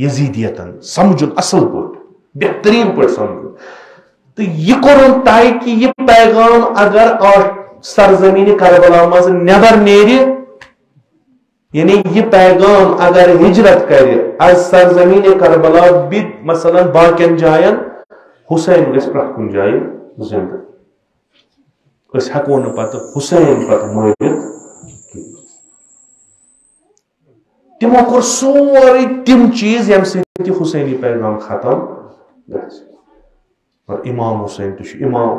یزیٖدیتن سمجھُن اصل پٲٹھۍ بہتریٖن پٲٹھۍ سمجھُن تہٕ یہِ کوٚرُن طے کہِ یہِ پیغام اگر سرزمیٖنہِ کربلا منٛز نٮ۪بر نیرِ یعنی یہِ پیغام اگر ہجرت کرِ از سرزمیٖنہِ کربلا مثلاً باقین جاین حسین گژھِ پرٛٮ۪تھ کُنہِ جایہِ زنٛدٕ أسۍ ہٮ۪کو نہٕ پتہٕ حسین پتہٕ مٲرِتھ کینٛہہ تِمو کوٚر سورُے تِم چیٖز ییٚمہِ سۭتۍ تہِ حسینی پیغام ختم گژھِ اور امام حسین تہِ چھُ امام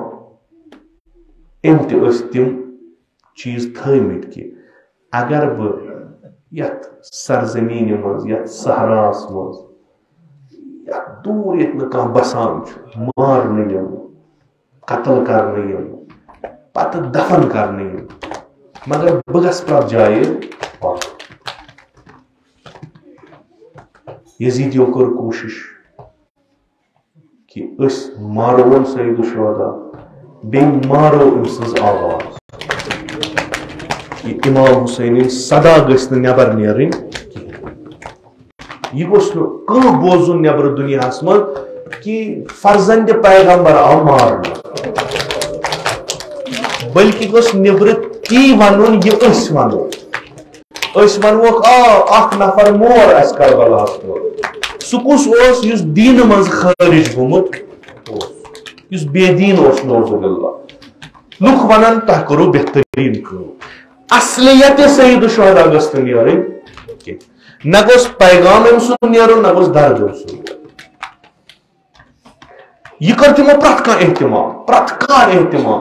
أمۍ تہِ ٲسۍ تِم چیٖز تھٲومٕتۍ کہِ اگر بہٕ یتھ سرزمیٖنہِ منٛز یتھ صحراہس منٛز یتھ دوٗر ییٚتہِ نہٕ کانٛہہ بسان چھُ مارنہٕ یِمہٕ قتل کرنہٕ یِمہٕ پتہٕ دفن کرنہٕ یِمہٕ مگر بہٕ گژھٕ پرٛٮ۪تھ جایہِ پاک یزیٖدیو کٔر کوٗشش کہ أسۍ مارون سید الشہدا بیٚیہِ مارو أمۍ سٕنٛز آواز کہ امام حسینٕنۍ صدا گٔژھ نہٕ نٮ۪بر نیرٕنۍ کِہیٖنۍ یہِ گوٚژھ نہٕ کانٛہہ بوزُن نٮ۪برٕ دُنیاہس منٛز کہ فرزند پیغمبر آو مارنہٕ بلکہِ گوٚژھ نیٚبرٕ تی ونُن یہِ أسۍ ونو أسۍ ونوکھ اکھ نفر مور اسہِ کربلاہس منٛز سُہ کُس اوس یُس دیٖنہٕ منٛز خٲرج گوٚمُت اوس یُس بے دیٖن اوس نعوذ باللہ لُکھ ونن تۄہہِ کوٚروٕ بہتریٖن کٲم اصلیت سید الشہدا گٔژھ نہٕ نیرٕنۍ کینٛہہ نہ گوٚژھ پیغام أمۍ سُنٛد نیرُن نہ گوٚژھ درد أمۍ سُنٛد نیرُن یہِ کٔر تِمو پرٛٮ۪تھ کانٛہہ احتمام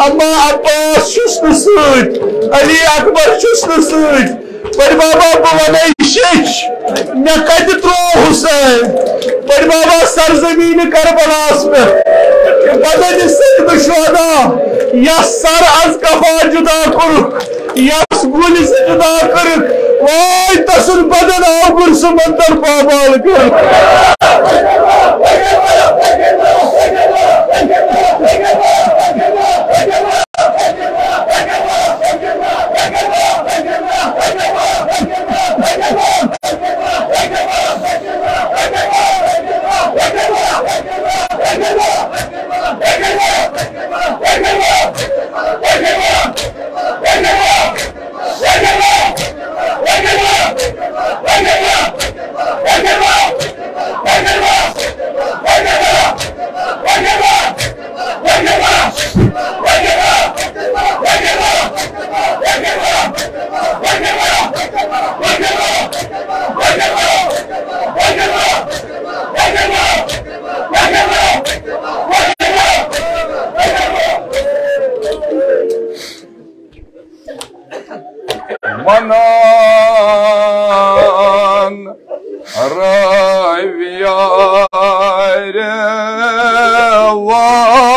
اما عباس چھُس نہٕ سۭتۍ علی اکبر چھُس نہٕ سۭتۍ بٔڑۍ بابا بہٕ وَنَے شیٚچھ مےٚ کَتہِ ترٛوو حُسین بٔڑۍ بابا سرزمیٖنِ کربلاہس پٮ۪ٹھ بدلہِ سجدٕ شہدا یس سر از کفا جدا کوٚرُکھ یس گُلہِ سجدا کٔرٕکھ واے تسُنٛد بدن آو گُر سمندر پامال کر Manan Raviare Vayeta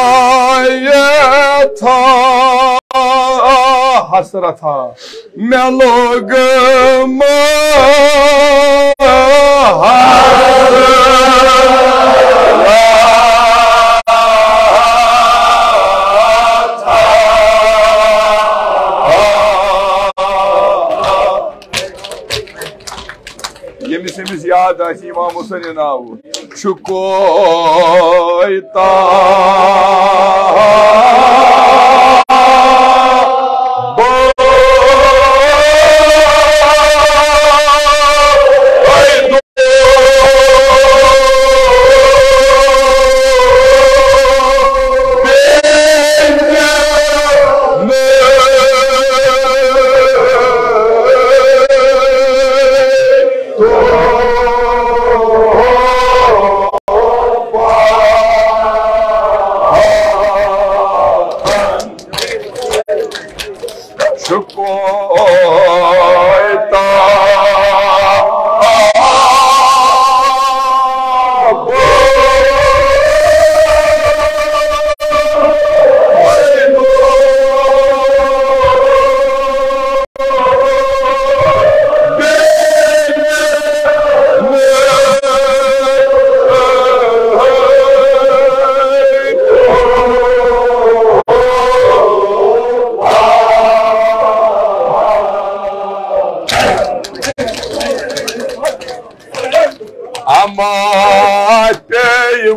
Hasrata Melogama Yemisimiz yağda İmam Hüseyin'in avu. Şu koyta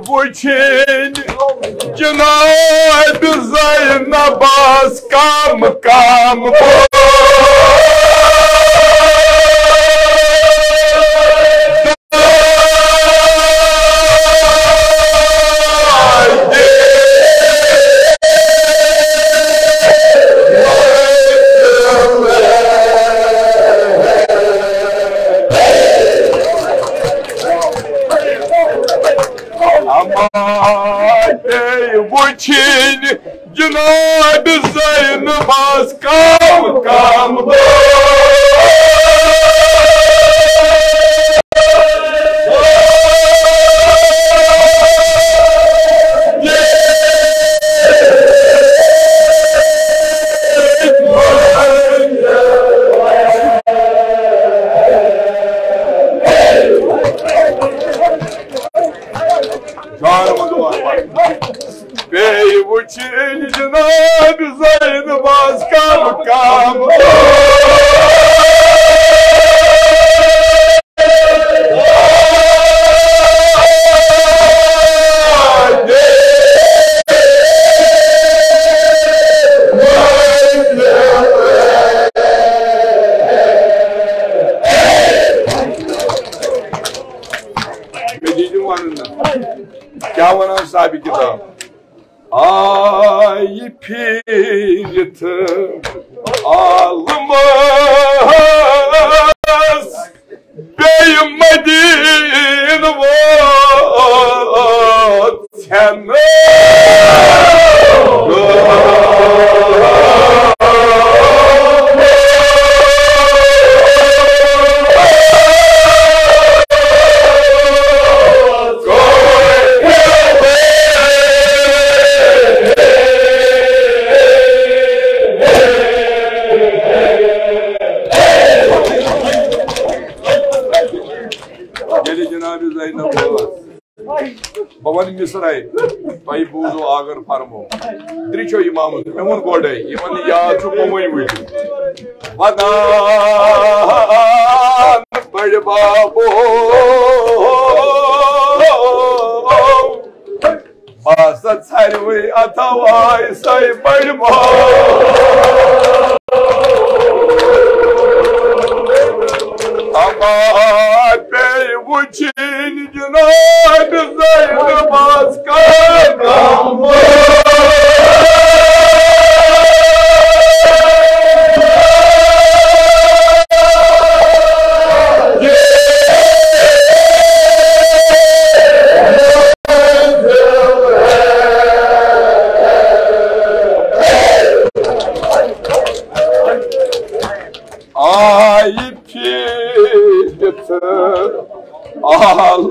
Vuçin Cenab-ı Zeynabaz kam kam Vuçin Cenab-ı Zeynabaz kam kam Vuçin Cenab-ı Zeynabaz kam kam Kya vanan sahibi kitab Ay pirti almaz Beymedin vat sen Zainab Bavan Misrai, Pai Buzo Agar Farmo. Tricho Imam, Memon Gode, Iman Yatu Momoy with you. Vadan Bajababo Basat Highway Atawai Sai Bajabo. Amat bey bu Çin Cenab-ı Zeynep Askanam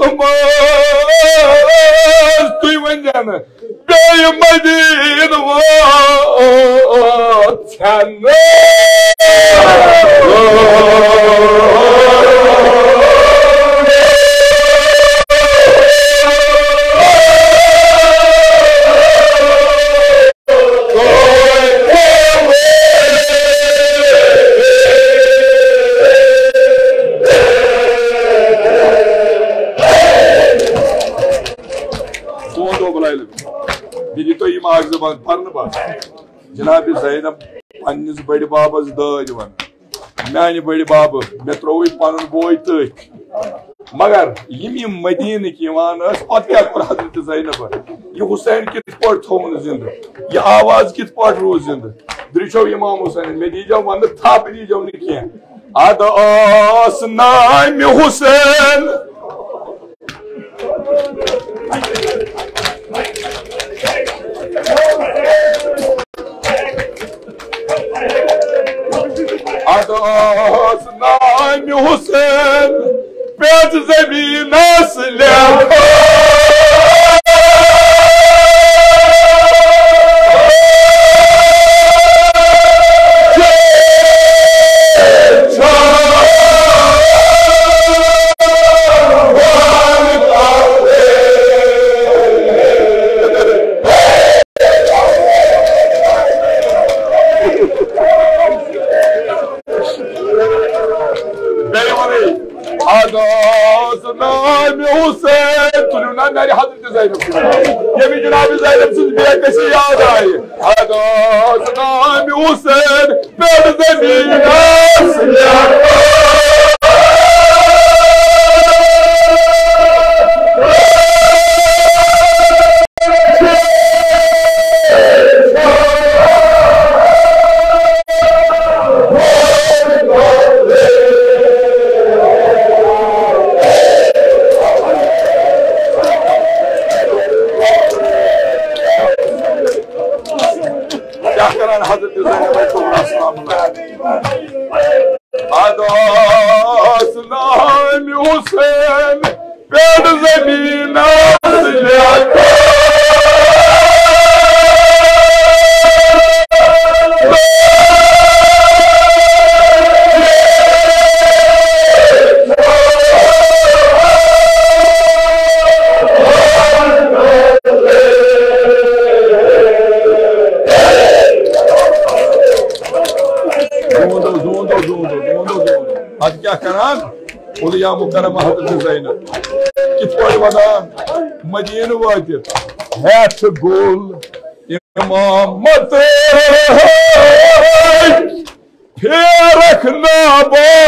Ağlamaz duymayacağını Beğenmedin vatanı Zaman parnı var. Cenab-ı Zeynep annesi badi babası dağcı var. Mani badi babı metroyu panın boy tök. Magar yemi Medine ki imanı atyak par Hazreti Zeynep var. Ye Hüseyin kit par thomun zinda. Ye avaz kit par roz zinda. Driço İmam Hüseyin mediyeceğim vandı tap edeceğim nikiye. Adı asnay mi Hüseyin. Adas Naim Hüseyin Beyaz zemin aslen Nari Hazreti Zeynep. Yemin Cenab-ı Zeynep'siz bir ekmesi yağdayı. Adas Naim Hüseyin Beyaz zemin aslen Adas Naim Hüseyin Beyaz zemin aslen Hadi kya karan? Uliya Mukarrama Hazreti Zeynep. Kit koymadan Medine vatir. Hat gol imamatı Perak nabaye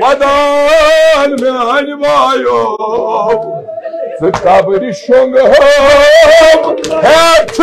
Vadan me halvayo Sıkabri şongum Hepsi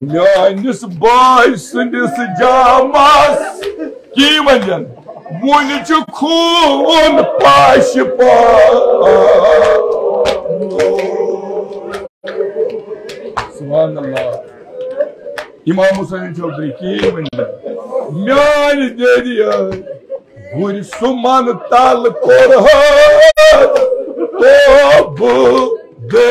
Mianis boy sundis jamas ki manjan munichu khun pashpa Subhanallah İmam Hüseyin Çavdari ki manjan miani dediya guri suman tal korhat tobu de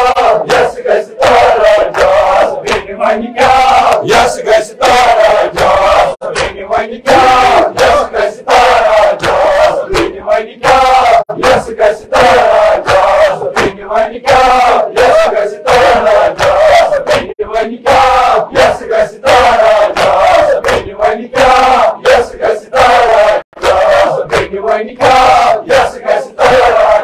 Yes, yes, yes, yes, ونی کیا یس گژھِ تیار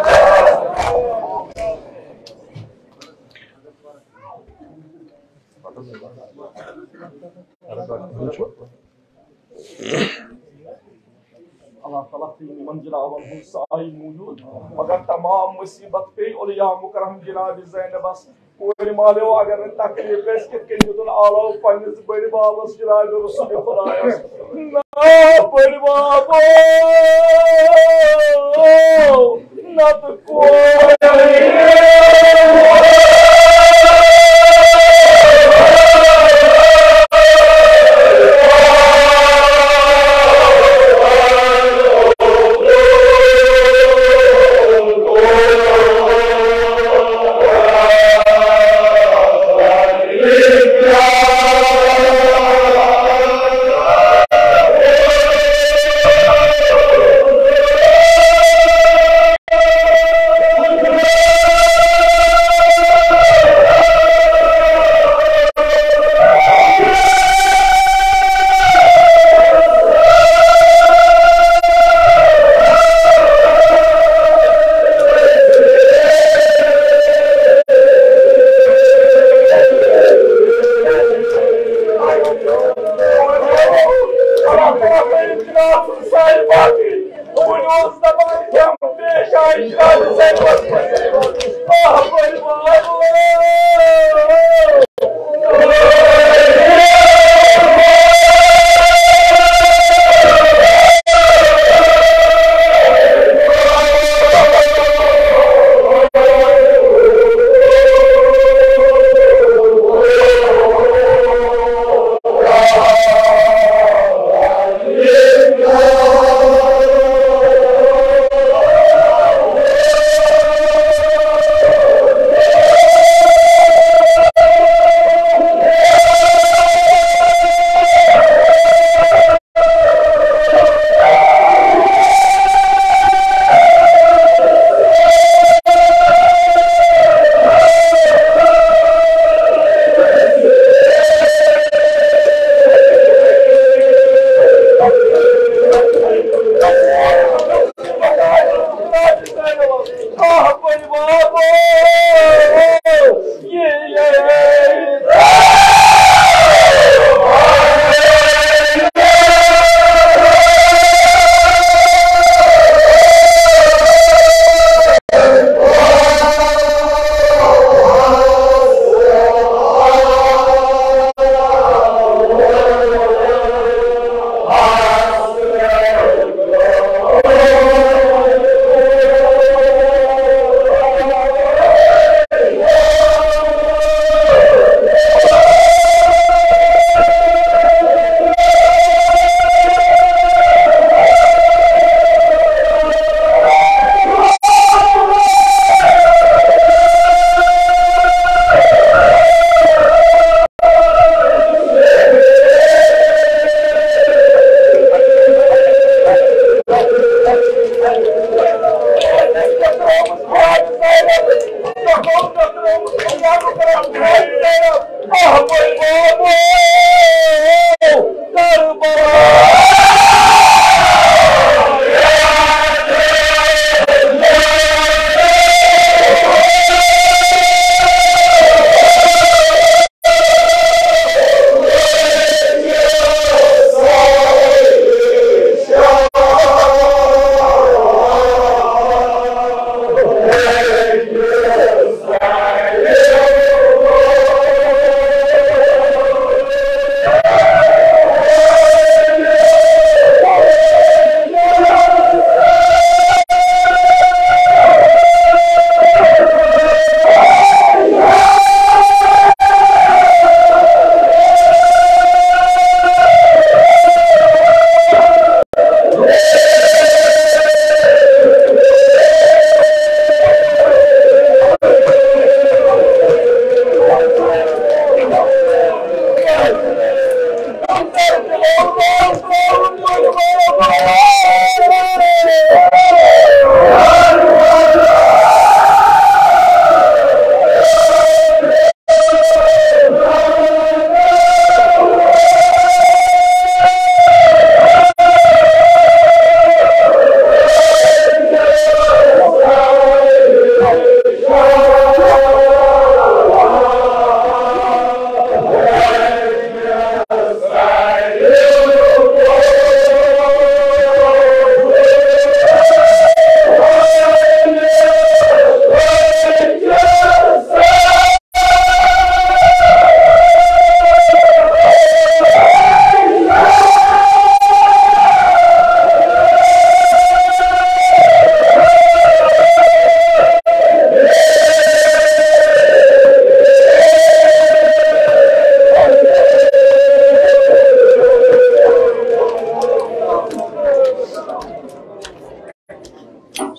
اللہ تعالیٰ تھی یِمن جنابن ہُنٛد سایہِ موٗجوٗد مگر تمام مُصیبت پے اولیاء مکرم جناب زینبس کورِ مالیو اگر نہٕ تکلیف گژھِ کِتھ کٔنۍ دیُتُن آلو پننِس بٔڑِ بابس جناب رسول خۄدایس نا بٔڑِ بابو نتہٕ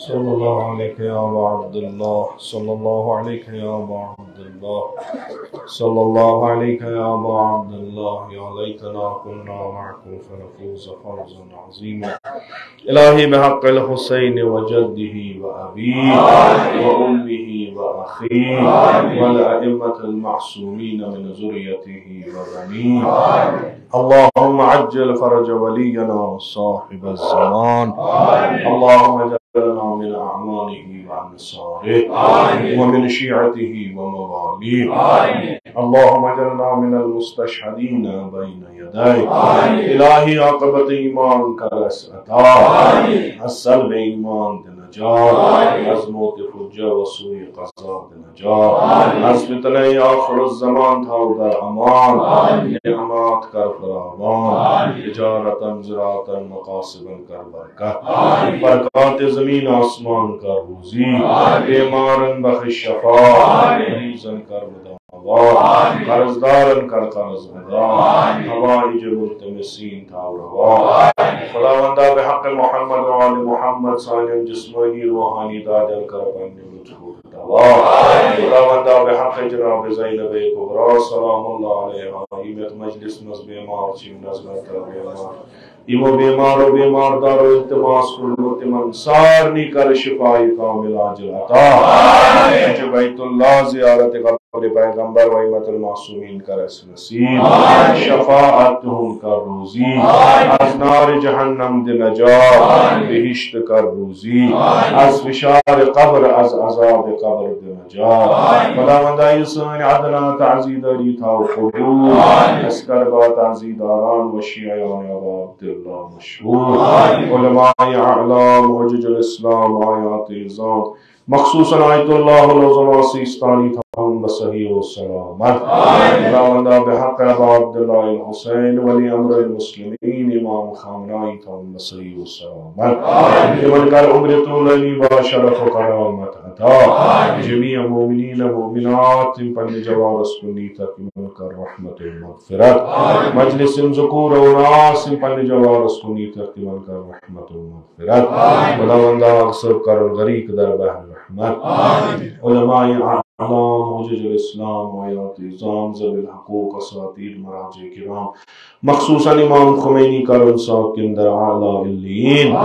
صلى الله عليك يا أبا عبد الله صلى الله عليك يا أبا عبد الله صلى الله عليك يا أبا عبد الله يا ليتنا كنا معكم فنفوز فوزا عظيما إلهي بحق الحسين وجده وأبيه وأمه وأخيه والأئمة المعصومين من ذريته وبنيه اللهم عجل فرج ولينا صاحب الزمان اللهم اجعلنا من أعمانه وأنصاره ومن شيعته ومواليه اللهم اجعلنا من المستشهدين بين يديك إلهي عاقبت ایمان کا رسعتا السلم ایمان دے نجات عظمت حجہ و سوء قضا دے نجات از فتنہ آخر الزمان تھا در امان نعمات کر فراوان تجارتا زراعتا مقاصبا کر برکت برکات زمین آسمان کر روزی بیمارن بخش شفا مریضن کر مدام قرضدارن کر قرض مدا حوائج ملتمسین تھا روا خداوندہ بحق محمد و آل محمد سالم جسمانی روحانی دادن کر پنی لطف دوا خداوندہ بحق جناب زینب کبرا سلام اللہ علیہ ایمت مجلس نزب بیمار چیم نزب بیمار ایمو بیمار و بیمار دار و التماس کلمت منصارنی کر شفائی کامل عاجل عطا بیت اللہ زیارت قبر پیغمبر و ایمت المعصومین کا رس نصیب شفاعتهم کا روزی از نار جہنم دے نجات بہشت کا روزی از فشار قبر از عذاب قبر دے نجات خداوند ایسان عدنا تعزید علی تھا و قبول اسکر با تعزید آران و شیعان ابا عبداللہ مشہور علماء اعلام حجج الاسلام آیات اعظام مخصوصاً آیت اللہ العظم سیستانی تھا بصحیح و سلامت خداوندہ بحق ابا عبداللہ الحسین ولی امر المسلمین امام خامنائی تھا بصحیح و سلامت امن کر عمر طول علی با شرف و کرامت عطا جمیع مومنین مومنات پنج جوارس کنی تک امن کر رحمت و مغفرت مجلس ذکور و ناس پنج جوارس کنی تک امن کر رحمت و مغفرت خداوندہ اغصب کر غریق در بحر رحمت علماء اعلام حجج الاسلام آیات اعظام ذوی الحقوق اساتیر مراجع کرام مخصوصاً امام خمینی کا انصاف کے اندر اعلیٰ علیین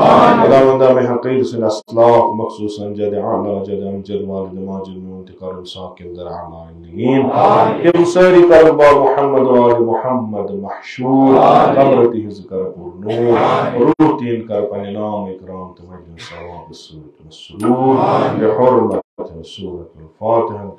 خداوندہ میں حقیر سے اسلاف مخصوصاً جد اعلیٰ جد امجد والد ماجد میں انتقال انصاف کے اندر اعلیٰ علیین کہ ساری طلبہ محمد و آل محمد محشور قبرتی ذکر پر نور روح تین کر پنے نام اکرام تمجد ثواب الصورت والسرور بحرمت سورة الفاتحة